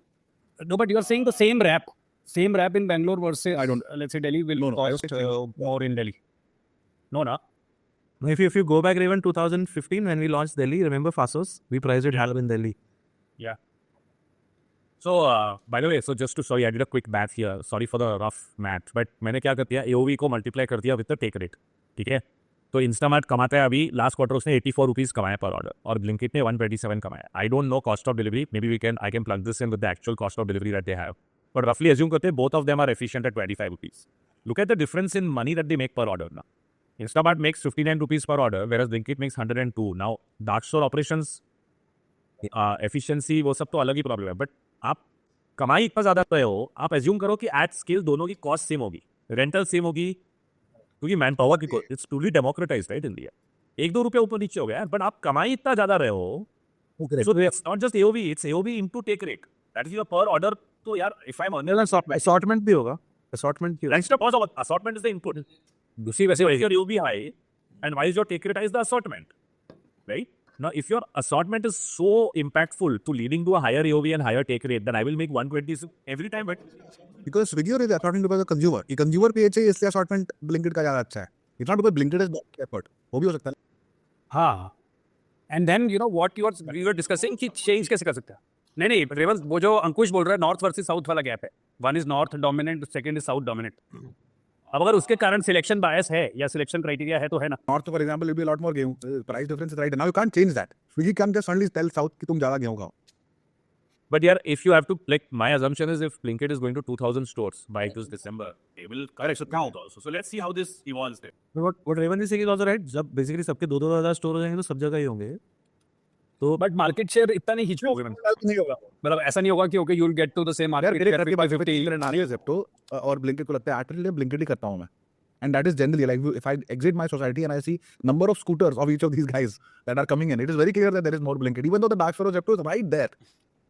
no, but you are saying the same wrap in Bangalore versus let's say Delhi will cost more in Delhi. No, na. if you go back even 2015 when we launched Delhi, remember Fasos? We priced it higher in Delhi. Yeah. So, by the way, I did a quick math here. Sorry for the rough math. But मैंने क्या कर दिया AOV को multiply कर दिया with the take rate. ठीक है? तो Instamart कमाता है अभी लास्ट क्वार्टर उसने 84 रुपीज कमाया पर ऑर्डर और Blinkit ने 127 कमाया. I don't know cost of delivery. Maybe I can plug this in with the actual cost of delivery that they have. But roughly assume करते हैं both of them are efficient at 25 rupees. Look at the difference in money that they make per order now. Instamart makes 59 rupees per order, whereas Blinkit makes 102. Now, dark store operations, efficiency, वो सब तो अलग ही problem है. But आप कमाई इतना ज़्यादा रहे हो, आप एज्यूम करो कि एट स्केल दोनों की कॉस्ट सेम होगी, रेंटल सेम होगी, क्योंकि मैन पावर की इट्स टूली डेमोक्रेटाइज राइट इंडिया. 1-2 रुपये ऊपर नीचे हो गया, बट आप कमाई इतना ज़्यादा रहे हो. So it's not just AOV, it's AOV into take rate. That is your per order. तो यार, if I'm honest, Assortment भी होगा. Assortment की. Assortment is the input. दूसरी वैसे your AOV high, and why is your take rate high is the assortment, right? Now, if your assortment is so impactful to leading to a higher AOV and higher take rate, then I will make 120 every time. But Because Swiggy is assortment because of consumer. ये consumer पे चाहिए इसलिए assortment Blinkit का ज़्यादा अच्छा है. It's not because Blinkit is the effort. वो भी हो सकता है. हाँ. And then what we were discussing कि change कैसे कर सकते हैं. नहीं रेवंश वो जो अंकुश बोल रहा है नॉर्थ वर्सेस साउथ वाला गैप है. One is north dominant, second is south dominant. अब अगर उसके कारण सिलेक्शन बायस है या सिलेक्शन क्राइटेरिया है तो है ना. North, for example, will be a lot more गेहूं. Price difference is right. Now you can't change that. Swiggy can't just suddenly tell South कि तुम ज़्यादा गेहूं खाओ. But yeah, if you have to, like, my assumption is if Blinkit is going to 2,000 stores by this December, they will correct the count also. So let's see how this evolves there. What Raven is saying is also right. जब basically सबके 2,000 store हो जाएंगे तो सब जगह ही होंगे. तो but market share इतना नहीं खींच पाओगे. नहीं होगा. मतलब ऐसा नहीं होगा कि okay you will get to the same यार मार्केट मेरे घर के पास 50 नानी है Zepto और Blinkit को लगता है actually Blinkit ही करता हूँ मैं. And that is generally like if I exit my society and I see number of scooters of each of these guys that are coming in, it is very clear that there is more Blinkit. Even though the dark store of Zepto is right there,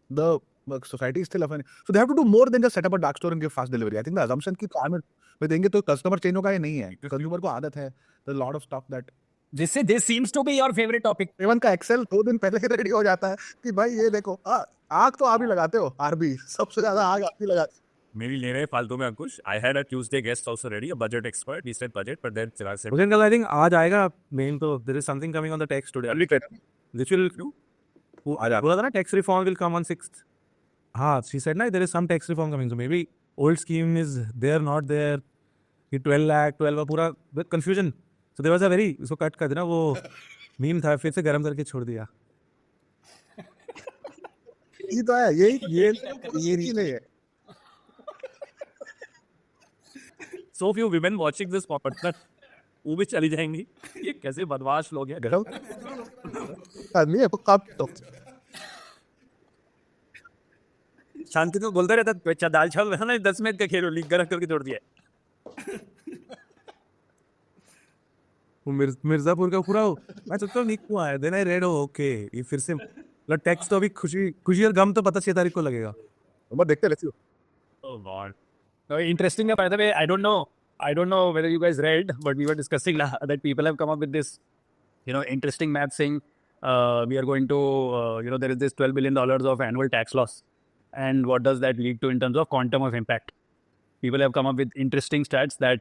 the society is still offended. So they have to do more than just set up a dark store and give fast delivery. I think the assumption की में देंगे तो customer change होगा ये नहीं है. Consumer को आदत है. There's a lot of stuff that जिससे this seems to be your favourite topic. एवन का एक्सेल 2 दिन पहले ही रेडी हो जाता है कि भाई ये देखो आग तो आप ही लगाते हो. आरबी सबसे ज्यादा आग आप ही लगाते. मेरी ले रहे फालतू में अंकुश. I had a Tuesday guest also ready, a budget expert. He said budget, but then Chirag said, Hussein Kal, I think आज आएगा main तो there is something coming on the tax today. Which will बोला था ना tax reform will come on 6th. हाँ, she said ना there is some tax reform coming, so maybe old scheme is there, not there. कि 12 lakh 12 पूरा confusion. So there was a very उसको cut कर देना वो meme था, फिर से गर्म करके छोड़ दिया. ये तो है, ये नहीं है. So few women watching this podcast, वो भी चली जाएंगी. ये कैसे बदमाश लोग हैं. गरम आदमी है, कब तो शांति तो बोलता रहता है, अच्छा दाल चावल है ना 10 मिनट का खेल लीक गरम करके छोड़ दिया. वो मिर्जापुर का पूरा मैं सोचता हूँ नीक हुआ है. देन आई रेड ओके ये फिर से मतलब टेक्स्ट तो अभी खुशी और गम तो पता 6 तारीख को लगेगा. बस देखते let's see. Oh God. No, interesting. By the way, I don't know whether you guys read, but we were discussing that people have come up with this, interesting math saying we are going to, there is this $12 billion of annual tax loss, and what does that lead to in terms of quantum of impact? People have come up with interesting stats that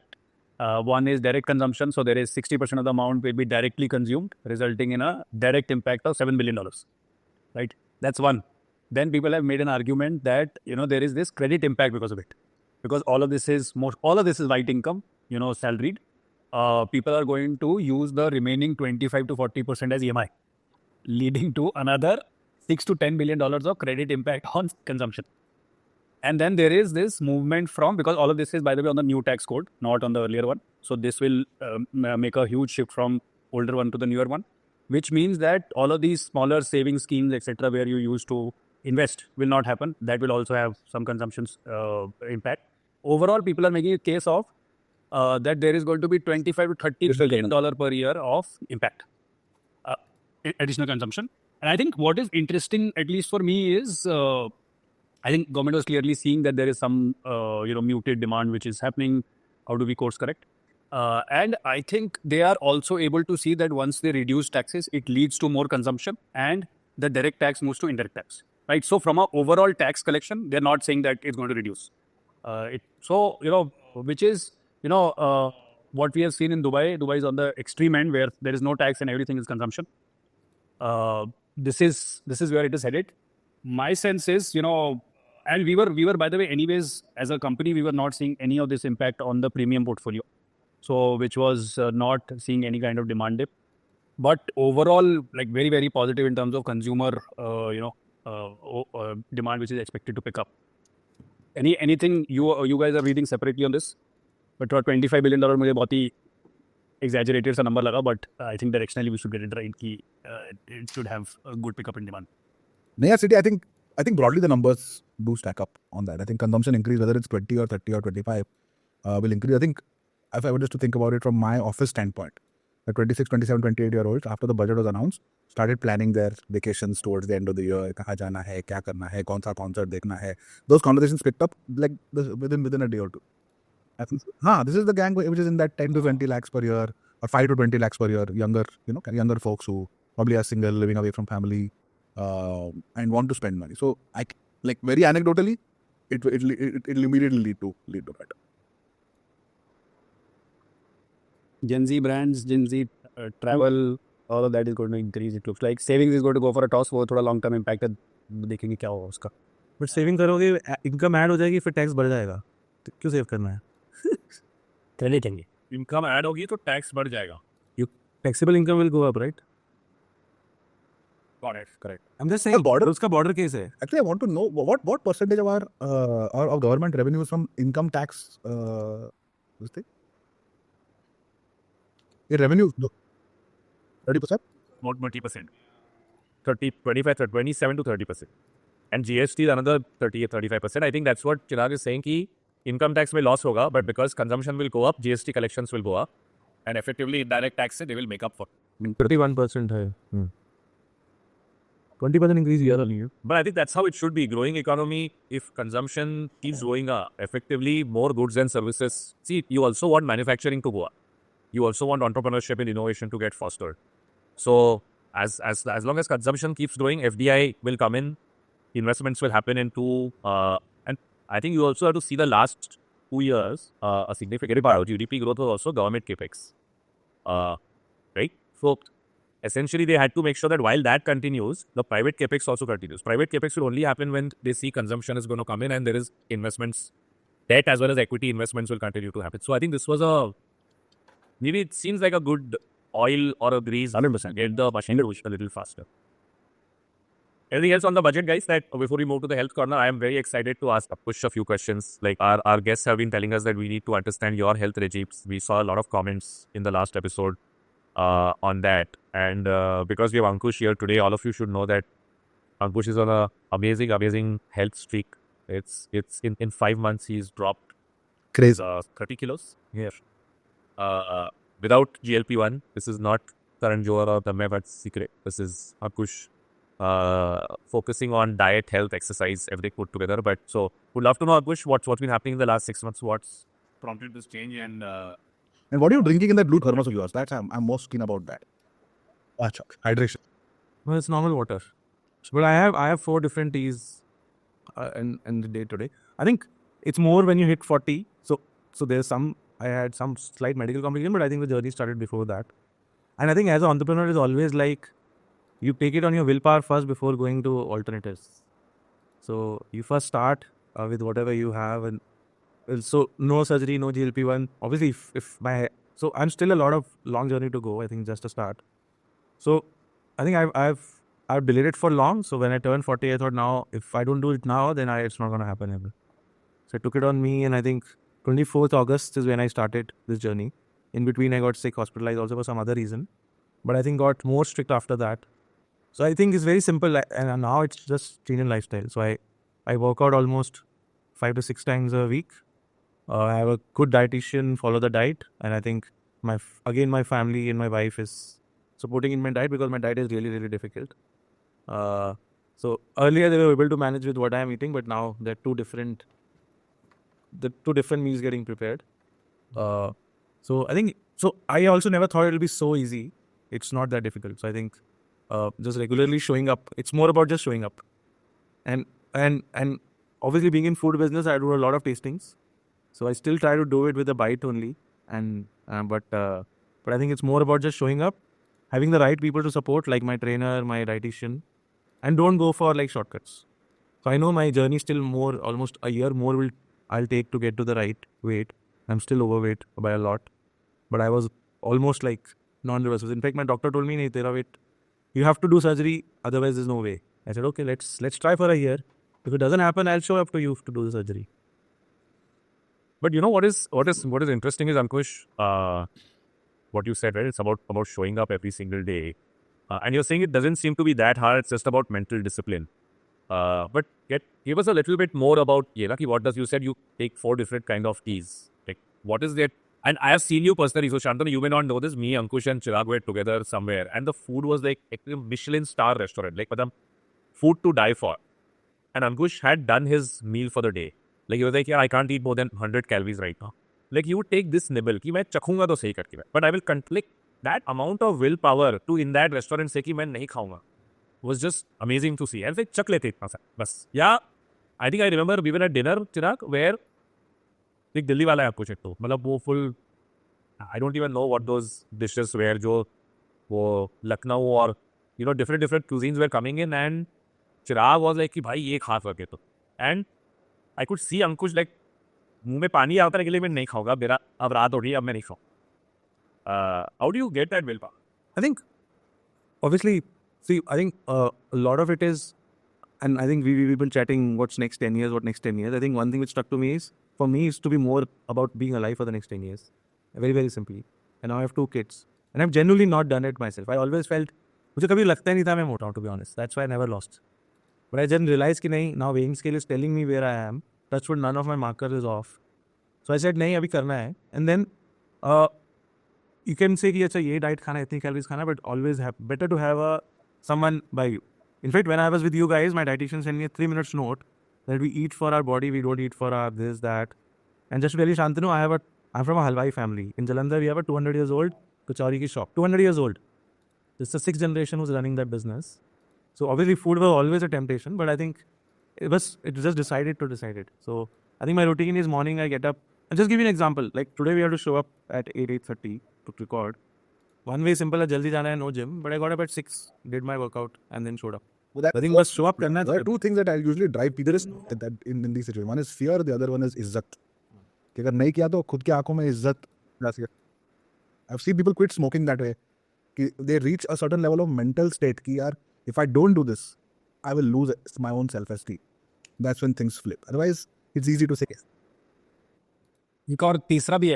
one is direct consumption, so there is 60% of the amount will be directly consumed, resulting in a direct impact of $7 billion. Right? That's one. Then people have made an argument that there is this credit impact because of it. Because all of this is white income, salaried. People are going to use the remaining 25 to 40% as EMI, leading to another $6 to $10 billion of credit impact on consumption. And then there is this movement from, because all of this is, by the way, on the new tax code, not on the earlier one. So this will make a huge shift from older one to the newer one, which means that all of these smaller saving schemes, etc., where you used to invest will not happen. That will also have some consumption's impact. Overall, people are making a case of that there is going to be $25 to $30 billion per year of impact, additional consumption. And I think what is interesting, at least for me, is I think government was clearly seeing that there is some muted demand which is happening. How do we course correct? And I think they are also able to see that once they reduce taxes, it leads to more consumption, and the direct tax moves to indirect tax. Right. So from an overall tax collection, they're not saying that it's going to reduce. Which is, what we have seen in Dubai. Dubai is on the extreme end where there is no tax and everything is consumption. This is where it is headed. My sense is, and we were, by the way, anyways, as a company, we were not seeing any of this impact on the premium portfolio. So, which was not seeing any kind of demand dip. But overall, like very, very positive in terms of consumer, demand, which is expected to pick up. Anything you guys are reading separately on this? But $25 billion मुझे बहुत ही exaggerated सा number लगा, but I think directionally we should get it right कि it should have a good pickup in demand. Naya City, I think broadly the numbers do stack up on that. I think consumption increase, whether it's 20 or 30 or 25, will increase. I think if I were just to think about it from my office standpoint, the 26, 27, 28-year-olds, after the budget was announced, started planning their vacations towards the end of the year. कहाँ जाना है, क्या करना है, कौन सा concert देखना है. Those conversations picked up like within a day or two. I think, this is the gang which is in that 10 to 20 lakhs per year or 5 to 20 lakhs per year. Younger folks who probably are single, living away from family, and want to spend money. So I like very anecdotally, it'll immediately lead to that. Gen Z brands, Gen Z travel, all of that is going to increase. It looks like savings is going to go for a toss. वो थोड़ा long term impact है. देखेंगे क्या होगा उसका. But saving करोगे income add हो जाएगी फिर टैक्स बढ़ जाएगा. तो क्यों सेव करना है? चले जाएंगे. इनकम ऐड होगी तो टैक्स बढ़ जाएगा. Taxable income will go up, right? Got it. Correct. I'm just saying उसका border case है. Actually, I want to know what percentage of our of government revenues from income tax. This thing. Your revenue 30%. Not 20%. 27 to 30%. And GST is another 30 or 35%. I think that's what Chirag is saying कि income tax में loss होगा, but because consumption will go up, GST collections will go up, and effectively indirect tax they will make up for. 31% है. 20% increase year on year. But I think that's how it should be. Growing economy, if consumption keeps going up, effectively more goods and services. See, you also want manufacturing to go up. You also want entrepreneurship and innovation to get fostered. So as long as consumption keeps growing, FDI will come in, investments will happen into, and I think you also have to see the last 2 years, a significant part of GDP growth was also government capex, right? So essentially they had to make sure that while that continues, the private capex also continues. Private capex will only happen when they see consumption is going to come in and there is investments debt as well as equity investments will continue to happen. So I think this was maybe it seems like a good oil or a grease. 100%. Get the machine to push a little faster. Anything else on the budget, guys? That before we move to the health corner, I am very excited to push a few questions. Like our guests have been telling us that we need to understand your health regimes. We saw a lot of comments in the last episode on that. And because we have Ankush here today, all of you should know that Ankush is on a amazing health streak. It's in 5 months he's dropped Crazy. 30 kilos. Yeah. Without GLP-1, this is not Karan Johar or the Mehvat's secret. This is Ankush focusing on diet, health, exercise, everything put together. But so would love to know, Ankush, what's been happening in the last 6 months? What's prompted this change? And what are you drinking in that blue thermos of yours? That's I'm most keen about that. Achha, hydration. Well, it's normal water. But I have 4 different teas in the day today. I think it's more when you hit 40. So there's I had some slight medical complication, but I think the journey started before that. And I think as an entrepreneur, it's always like you take it on your willpower first before going to alternatives. So you first start with whatever you have, and so no surgery, no GLP-1. Obviously, so I'm still a lot of long journey to go. I think just to start. So I think I've delayed it for long. So when I turned 40, I thought now if I don't do it now, then it's not going to happen ever. So I took it on me, and I think 24th August is when I started this journey. In between, I got sick, hospitalized also for some other reason. But I think got more strict after that. So I think it's very simple, and now it's just changing lifestyle. So I work out almost 5 to 6 times a week. I have a good dietitian, follow the diet, and I think my family and my wife is supporting in my diet because my diet is really difficult. So earlier they were able to manage with what I am eating, but now they're two different meals getting prepared. So I also never thought it'll be so easy. It's not that difficult. So I think just regularly showing up. It's more about just showing up, and obviously being in food business, I do a lot of tastings. So I still try to do it with a bite only, but I think it's more about just showing up, having the right people to support, like my trainer, my dietitian, and don't go for like shortcuts. So I know my journey still almost a year more I'll take to get to the right weight. I'm still overweight by a lot, but I was almost like non-reversible. In fact, my doctor told me, "Nahi, tera weight, you have to do surgery, otherwise there's no way." I said, "Okay, let's try for a year. If it doesn't happen, I'll show up to you to do the surgery." but you know what is interesting is, Ankush, what you said, right? It's about showing up every single day, and you're saying it doesn't seem to be that hard. It's just about mental discipline. But give us a little bit more about what does you said you take 4 different kind of teas. Like what is that? And I have seen you personally. So Shantanu, you may not know this. Me, Ankush, and Chirag were together somewhere, and the food was like a Michelin star restaurant, like food to die for. And Ankush had done his meal for the day. Like he was like, "Yeah, I can't eat more than 100 calories right now." Like you would take this nibble, कि मैं चखूंगा तो सही करके, but I will like that amount of willpower to in that restaurant say कि मैं नहीं खाऊंगा was just amazing to see. And फिर चख लेते इतना सा बस. Yeah, I think I remember we were at dinner, Chirag, where एक दिल्ली वाला है आपको चेक तो मतलब वो full, I don't even know what those dishes were जो वो लखनऊ और different cuisines were coming in, and Chirag was like कि भाई ये खा करके तो, and I could see Ankush like मुंह में पानी आता है के लिए मैं नहीं खाऊंगा, मेरा अब रात हो रही है, अब मैं नहीं खाऊं. How do you get that willpower? I think, obviously, I think a lot of it is, and I think we've been chatting what's next 10 years. I think one thing which stuck to me is, for me, is to be more about being alive for the next 10 years. Very simply. And now I have 2 kids. And I've genuinely not done it myself. I always felt, मुझे कभी लगता ही नहीं था मैं मोटा हूं, to be honest. That's why I never lost. But I then realized कि नहीं, now weighing scale is telling me where I am. Touch wood, none of my markers is off. So I said, नहीं, अभी करना है. And then, you can say कि अच्छा ये diet खाना, इतनी calories खाना, but always better to have someone by you. In fact, when I was with you guys, my dietitian sent me a 3 minutes note that we eat for our body, we don't eat for our this, that. And just to tell you, Shantanu, I'm from a Halwai family. In Jalandhar, we have a 200 years old kachori ki shop. 200 years old. This is the 6th generation who's running that business. So obviously food was always a temptation, but I think it just decided to decide it. So I think my routine is morning I get up. I'll just give you an example. Like today we have to show up at 8:30 to record. One way simple, jaldi jana hai, no gym. But I got up at 6, did my workout and then showed up. Well, I think must show up. there are 2 things that I usually drive people in these situations. One is fear, the other one is izzat. कि अगर नहीं किया तो खुद की आंखों में इज्जत जा सके. I've seen people quit smoking that way. कि they reach a certain level of mental state कि यार if I don't do this, I will lose my own self-esteem. That's when things flip. Otherwise, it's easy to say. एक और तीसरा भी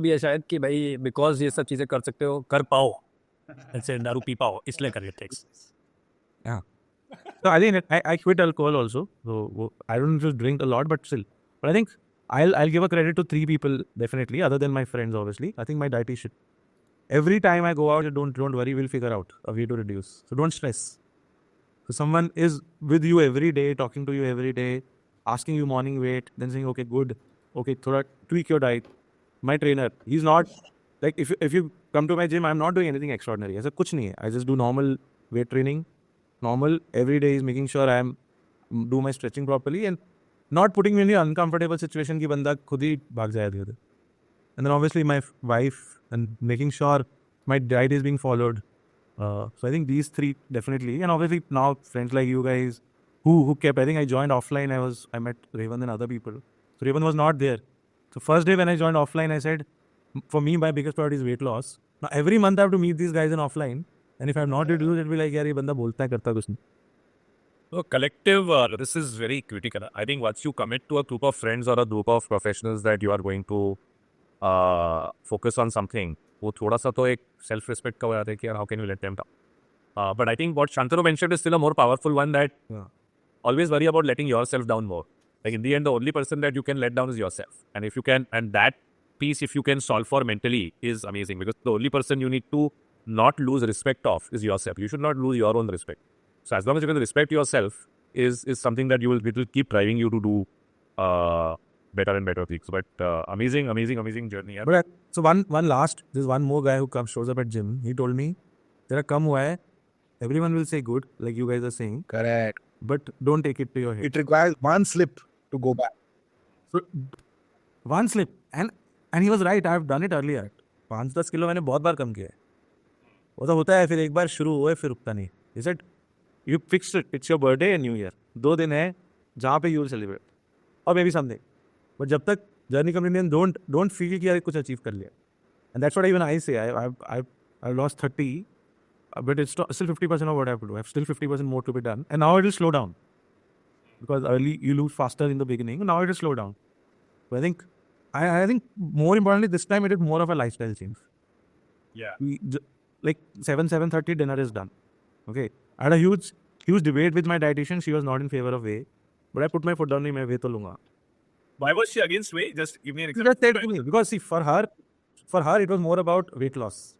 है शायद कि भाई बिकॉज ये सब चीज़ें कर सकते हो, कर पाओ, ऐसे दारू पी पाओ, इसलिए कर लेते हैं. So I think I quit alcohol also. So I don't just drink a lot, but still. But I think I'll give a credit to 3 people definitely, other than my friends obviously. I think my dietitian. Every time I go out, don't worry, we'll figure out a way to reduce. So don't stress. So someone is with you every day, talking to you every day, asking you morning weight, then saying, okay, good, okay, thoda tweak your diet. My trainer, he's not like if you come to my gym, I'm not doing anything extraordinary. ऐसा कुछ नहीं है. I just do normal weight training. Normal every day is making sure I am do my stretching properly and not putting me in the uncomfortable situation कि बंदा खुद ही भाग जाए इधर. And then obviously my wife and making sure my diet is being followed. So I think these 3 definitely, and obviously now friends like you guys who kept. I think I joined offline. I met Revan and other people. So Revan was not there. So first day when I joined offline, I said, for me my biggest priority is weight loss. Now every month I have to meet these guys in offline, and if I'm not to do it, it'll be like यार ये बंदा बोलता है करता कुछ नहीं. So collective, this is very critical. I think once you commit to a group of friends or a group of professionals that you are going to focus on something, वो थोड़ा सा तो एक self respect का हो जाता है कि यार how can you let them down. But I think what Shantanu mentioned is still a more powerful one, that always worry about letting yourself down more. Like in the end, the only person that you can let down is yourself. And if you can, and that piece, if you can solve for mentally, is amazing, because the only person you need to not lose respect of is yourself. You should not lose your own respect. So as long as you can respect yourself, is something that it will keep driving you to do better and better things. But amazing journey. Yeah. But so one last, there's one more guy who shows up at gym. He told me, तेरा कम हुआ है. Everyone will say good, like you guys are saying, Correct. but don't take it to your head. It requires one slip to go back. So one slip, and he was right. I've done it earlier. 5-10 kilo मैंने बहुत बार कम किया है. वो तो होता है, फिर एक बार शुरू हुआ है फिर रुकता नहीं. He said, you fixed it. It's your birthday and New Year. 2 दिन है जहाँ पे you will celebrate, or maybe something. But जब तक journey companion don't feel कि यार कुछ achieve कर लिया. And that's what even I say. I've lost 30, but it's still 50% of what I have to do. I have still 50% more to be done, and now it will slow down. Because early you lose faster in the beginning, now it will slow down. So I think more importantly this time it is more of a lifestyle change. Yeah. Like 7:30 dinner is done. Okay, I had a huge debate with my dietitian. She was not in favor of whey, but I put my foot down. नहीं मैं whey तो लूँगा. Why was she against whey? Just give me an example. Just said to me, because see, for her it was more about weight loss.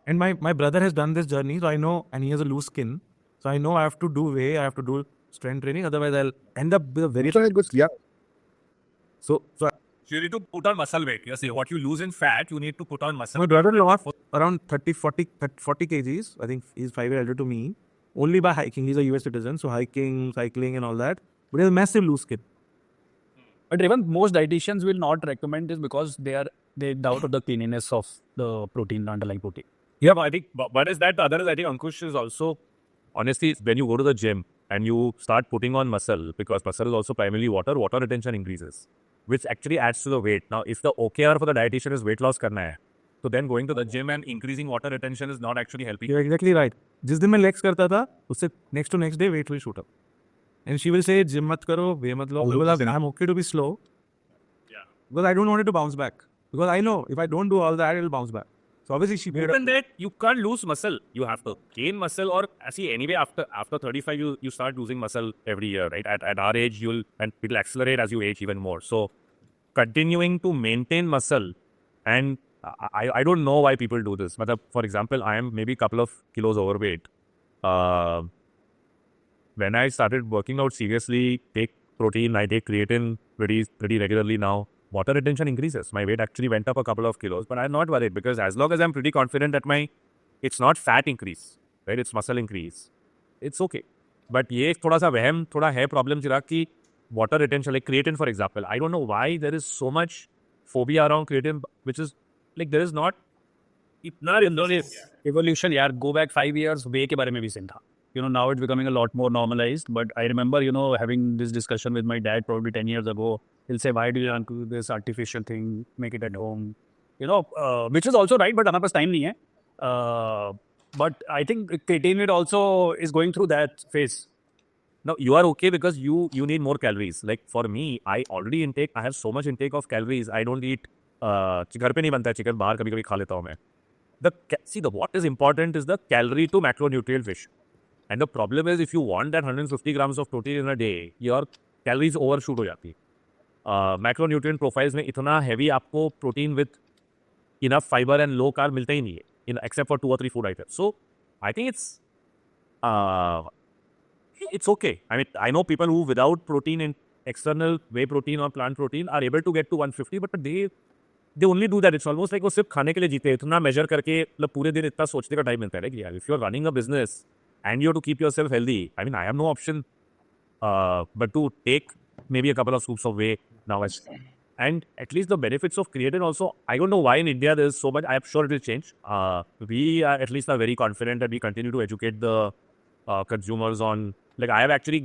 And my brother has done this journey, so I know, and he has a loose skin, so I know I have to do whey, I have to do strength training, otherwise I'll end up with a very. So good. Yeah. So You need to put on muscle weight. Yes, what you lose in fat, you need to put on muscle. my brother lost around 40 kgs. I think he's 5 years elder to me. Only by hiking. He's a US citizen, so hiking, cycling, and all that. But he has a massive loose skin. But even most dietitians will not recommend this because they doubt of the cleanliness of the protein, underlying protein. Yeah, but I think one is that, the other is I think Ankush is also, honestly, when you go to the gym and you start putting on muscle, because muscle is also primarily water retention increases, which actually adds to the weight. Now, if the OKR for the dietitian is weight loss karna hai, so then going to the gym and increasing water retention is not actually helping. You're exactly right. जिस दिन मैं legs करता था, उससे next to next day weight will shoot up. And she will say, gym mat karo, way mat lo. I'm okay to be slow. Yeah. Because I don't want it to bounce back. Because I know if I don't do all that, it will bounce back. So obviously she made Even that, you can't lose muscle. You have to gain muscle, or see, anyway, after 35, you start losing muscle every year, right? At our age, and it'll accelerate as you age even more. So continuing to maintain muscle, and I don't know why people do this. But for example, I am maybe a couple of kilos overweight. When I started working out seriously, take protein, I take creatine pretty regularly now. Water retention increases. My weight actually went up a couple of kilos, but I'm not worried, because as long as I'm pretty confident that it's not fat increase, right? It's muscle increase. It's okay. But ये थोड़ा सा वहम थोड़ा है problem चिराग की water retention, like creatine for example. I don't know why there is so much phobia around creatine, which is like there is not. इतना evolution यार, go back 5 years, वे के बारे में भी सेम था. now it's becoming a lot more normalized. But I remember, having this discussion with my dad probably 10 years ago. He'll say, why do you do this artificial thing, make it at home? Which is also right, but हमारे पास time नहीं है. But I think Creatine also is going through that phase. No, you are okay because you need more calories. Like for me, I have so much intake of calories. I don't eat घर पे नहीं बनता है chicken, बाहर कभी कभी खा लेता हूँ मैं. What is important is the calorie to macronutrient fish. And the problem is if you want that 150 grams of protein in a day, your calories overshoot हो जाती है. Macronutrient profiles में इतना heavy आपको protein with enough fiber and low carb मिलता ही नहीं है, except for 2 or 3 food items. So I think it's okay. I mean, I know people who without protein in external whey protein or plant protein are able to get to 150, but they only do that. It's almost like वो सिर्फ खाने के लिए जीते हैं, इतना measure करके मतलब पूरे दिन इतना सोचने का time मिलता है कि यार if you're running a business and you have to keep yourself healthy, I mean, I have no option but to take maybe a couple of scoops of whey now. And at least the benefits of creatine also, I don't know why in India there's so much. I am sure it will change. We are at least very confident that we continue to educate the consumers on, like I have actually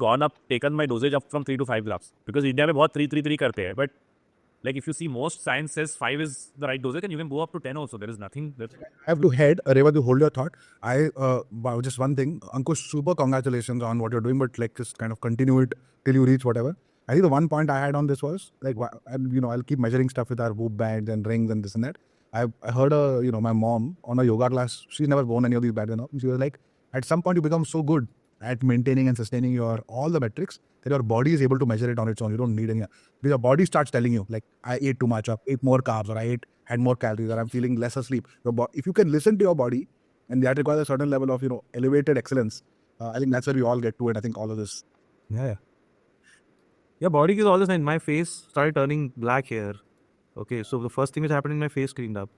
taken my dosage up from 3 to 5 grams because India में बहुत 3 करते हैं, but like if you see most science says 5 is the right dosage and you can go up to 10 also. There is nothing that I have to head. Reva, you hold your thought. Just one thing. Ankush, super congratulations on what you're doing, but like just kind of continue it till you reach whatever. I think the one point I had on this was like, I'll keep measuring stuff with our whoop bands and rings and this and that. I heard my mom on a yoga class, she's never worn any of these bands and all. She was like, at some point you become so good at maintaining and sustaining all the metrics that your body is able to measure it on its own. You don't need any. Because your body starts telling you, like, I ate too much, or ate more carbs, or I had more calories, or I'm feeling less asleep. If you can listen to your body, and that requires a certain level of, elevated excellence, I think that's where we all get to it. I think all of this. Yeah, body is all the time. My face started turning black here. Okay, so the first thing which happened in my face cleaned up.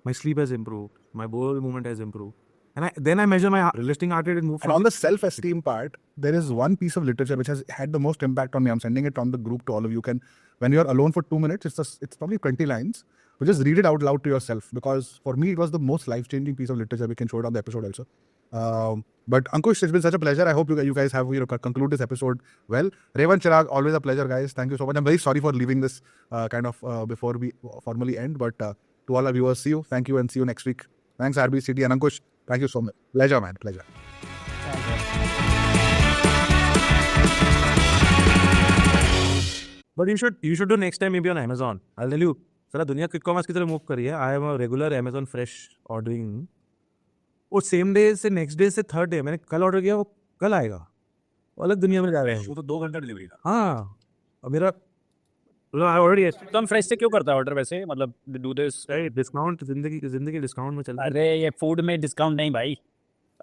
My sleep has improved. My bowel movement has improved. And then I measure my resting heart rate and move And on the self-esteem part, there is one piece of literature which has had the most impact on me. I'm sending it on the group to all of you. When you're alone for 2 minutes, it's probably 20 lines. But just read it out loud to yourself, because for me, it was the most life-changing piece of literature. We can show it on the episode also. But Ankush, it's been such a pleasure. I hope you guys have conclude this episode well. Revan, Chirag, always a pleasure, guys. Thank you so much. I'm very sorry for leaving this before we formally end. But to all our viewers, see you. Thank you and see you next week. Thanks, RB, CD, and Ankush. Thank you so much. Pleasure, man. Pleasure. But you should do next time maybe on Amazon. I'll tell you, सारा दुनिया quick commerce की तरफ move करी है. I am a regular Amazon fresh ordering. वो same day से next day से third day मैंने कल ऑर्डर किया, वो कल आएगा. वो अलग दुनिया में जा रहे हैं. वो तो 2 घंटा डिलीवरी था. हाँ, और मेरा ऑलरेडी तुम फ्रेश से क्यों करता है ऑर्डर वैसे? मतलब डू दिस डिस्काउंट, जिंदगी डिस्काउंट में चल रहा है. अरे ये फूड में डिस्काउंट नहीं भाई.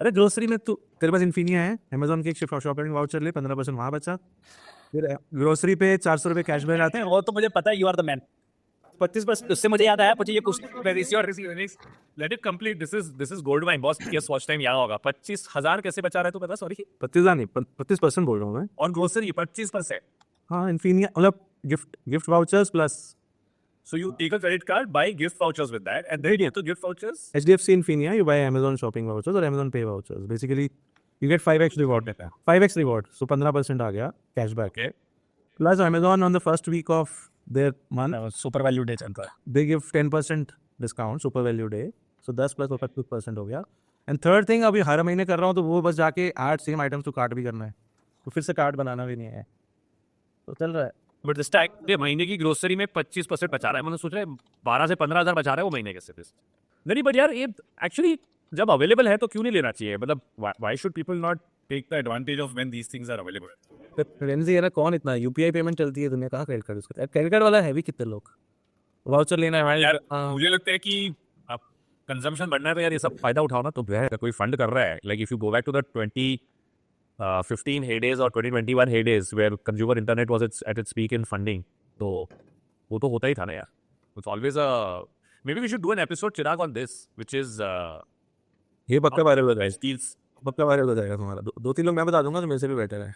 अरे ग्रोसरी में तू, तेरे पास इन्फिनिया है, Amazon के एक शॉपिंग वाउचर ले, 15% वहाँ बचा. फिर ग्रोसरी पे 400 रुपये कैशबैक आते हैं. वो तो मुझे पता है, यू आर द मैन. 25%. उससे मुझे याद आया, मुझे ये पूछ. Let it complete. This is gold mine, boss. Yes, watch time यहाँ होगा. 25,000 कैसे बचा रहा है तू बता? सॉरी, 25,000 नहीं, 25% बोल रहा हूँ मैं. और ग्रोसरी 25%. हाँ, इन्फिनिया मतलब gift vouchers plus. So you take a credit card, buy gift vouchers with that, and then to gift vouchers. HDFC Infinia, you buy Amazon shopping vouchers or Amazon Pay vouchers. Basically, you get 5x reward. 5x reward. So 15% आ गया cashback. Okay. Plus Amazon on the first week of their month, super value day चलता है. they give 10% discount, super value day. So 10 plus 25% हो गया. And third thing, अभी हर महीने कर रहा हूँ तो वो बस जाके add same items to cart भी करना है. तो फिर से कार्ट बनाना भी नहीं है. तो चल रहा है. But this time, ये महीने की ग्रोसरी में 25% बचा रहा है. मैंने सोच रहा है 12 से 15 हज़ार बचा रहा है वो महीने के सिर्फ. नहीं, बट यार ये एक्चुअली जब अवेलेबल है तो क्यों नहीं लेना चाहिए? मतलब why should people not take the advantage of when these things are available? Renzi है ना, कौन इतना UPI पेमेंट चलती है दुनिया, कहाँ क्रेडिट कार्ड यूज करता है? क्रेडिट कार्ड वाला है भी कितने लोग. वाउचर लेना है भाई यार. मुझे लगता है कि आप कंजम्पशन बढ़ना है तो यार ये सब फायदा उठाओ ना. तो कोई फंड कर रहा है, like if you go back to the 2015 heydays or 2021 heydays where consumer internet was at its peak in funding, तो वो तो होता ही था ना यार. It's always maybe we should do an episode, Chirag, on this, which is ये पक्का viral हो जाएगा. deals. पक्का वायरल हो जाएगा तुम्हारा. 2-3 लोग मैं बता दूंगा तो मेरे से भी बेटर है.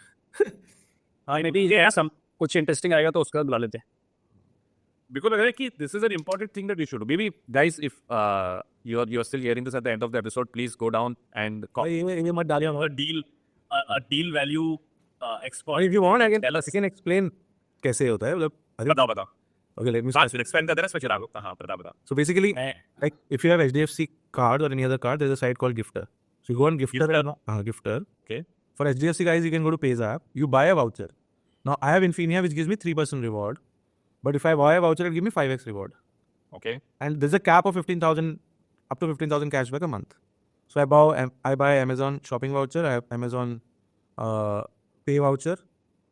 हाँ, मे बी ये है, कुछ इंटरेस्टिंग आएगा तो उसका बुला लेते हैं. Because लग रहा है कि this is an important thing that we should do. Maybe guys, if you're still hearing this at the end of the episode, please go down and ये मत डालिए. a deal a deal value Or expert. if you want, I Tell us. can explain कैसे होता है मतलब. बताओ. Okay, let me हाँ, start. explain कर दे रहा है इसमें चिराग. हाँ, बता. So basically, मैं like if you have HDFC card or any other card, there's a site called Gifter. So you go on Gifter. Gifter? Gifter. Okay. For HDFC guys, you can go to Pays app. You buy a voucher. Now I have Infinia, which gives me 3% reward. But if I buy a voucher, it gives me 5x reward. Okay. And there's a cap of 15,000, up to 15,000 cashback a month. So I buy Amazon shopping voucher, I have Amazon pay voucher,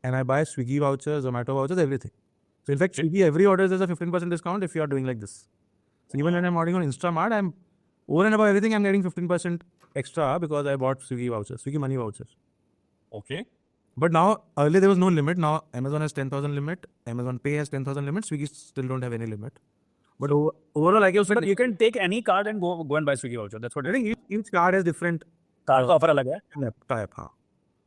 and I buy Swiggy vouchers, Zomato vouchers, everything. So in fact, Swiggy, every order there's a 15% discount if you are doing like this. So even when I'm ordering on Instamart, I'm over and above everything, I'm getting 15% extra because I bought Swiggy vouchers, Swiggy money vouchers. Okay. But now, earlier there was no limit. Now Amazon has 10,000 limit, Amazon Pay has 10,000 limit, Swiggy still don't have any limit. But overall, like you said, You can take any card and go and buy Swiggy voucher. That's what I think each card has different card का offer अलग है. type. हाँ.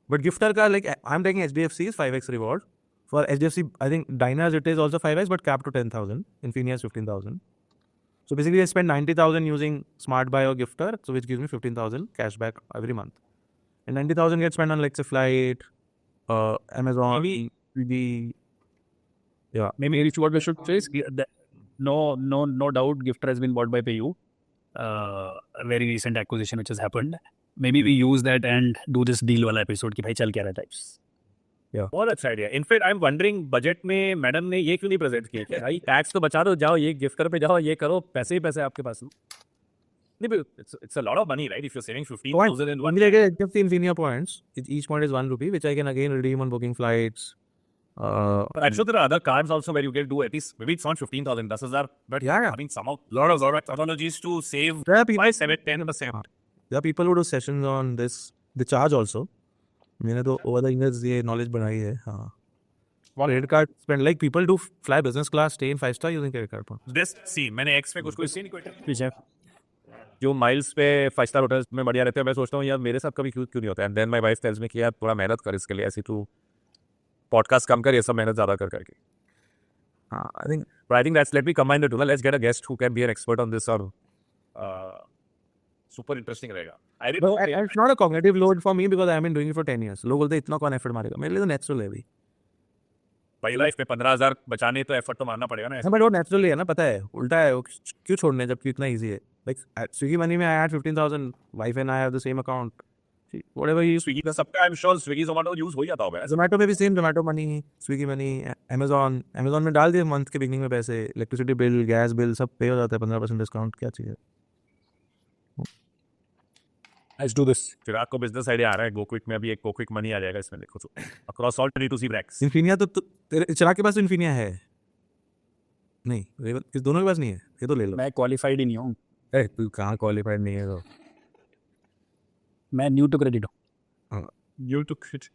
But Gifter का, like I'm taking HDFC's 5x reward. For HDFC, I think Diners it is also 5x, but capped to 10,000. Infinia is 15,000. So basically, I spend 90,000 using Smart Buy or Gifter, so which gives me 15,000 cashback every month. And 90,000 gets spent on like say flight, Amazon, Swiggy. Yeah. Maybe what we should say is that no doubt Gifter has been bought by PayU. A very recent acquisition which has happened. Maybe we use that and do this deal वाला episode कि भाई चल क्या रहा है types. बहुत अच्छा idea. In fact I am wondering budget में मैडम ने ये क्यों नहीं प्रेजेंट किया कि भाई टैक्स तो बचा दो, जाओ ये गिफ्टर पे जाओ, ये करो, पैसे ही पैसे आपके पास. नहीं, it's a lot of money, right? If you're saving 15,000 in one. Only like HDFC Infinia points. Each point is 1 rupee, which I can again redeem on booking flights. But I'm sure there are other cards also where you can do at least, maybe it's not 15,000, 10,000, but Yeah. I mean somehow lot of technologies to save There are people, 5, 7, 10%. there are people who do sessions on this. They charge also. मैंने तो over the years ये knowledge बनाई है. हाँ. Credit card spend, like people do fly business class, stay in 5-star using credit card points. This see, मैंने X पे कुछ नहीं कोई जो माइल्स पे 5-star होटल्स में बढ़िया रहते हैं. मैं सोचता हूँ यार मेरे साथ कभी क्यों नहीं होता है. And then my wife tells me कि यार थोड़ा मेहनत कर इसके लिए, ऐसी तू पॉडकास्ट कम कर, ये सब मेहनत ज़्यादा कर करके. हाँ, I think But I think let me combine the two. Let's get a guest who can be an expert on this or super interesting रहेगा. I didn't know. it's not a cognitive load for me because I have been doing it for 10 years. लोग बोलते हैं इतना कौन effort मारेगा, मेरे लिए तो नेचुरल है भी. भाई लाइफ में 15,000 बचाने तो एफर्ट तो मारना पड़ेगा ना. बट वो नेचुरली है ना, पता है उल्टा है वो, क्यों छोड़ने जबकि इतना इजी है. लाइक स्विगी मनी में I had 15,000, wife and I have the same account. Whatever you Swiggy का सबका I am sure Swiggy Zomato use हो जाता होगा. जोमेटो में भी same, Zomato money, Swiggy money, Amazon में डाल दिए मंथ के बिगनिंग में पैसे, इलेक्ट्रिसिटी बिल, गैस बिल सब पे हो जाता है, 15% डिस्काउंट. क्या चाहिए. Let's do this. फिर आपको बिजनेस आइडिया आ रहा है GoQuick में. अभी एक GoQuick मनी आ जाएगा इसमें. देखो तो across all 22C Bragg's. Infinia तो तेरे चिराग के पास तो इन्फिनिया है नहीं, किस दोनों के पास नहीं है. ये तो ले लो. मैं qualified ही नहीं हूँ. तू कहाँ क्वालिफाइड नहीं है तो. मैं new to credit हूँ. You took it.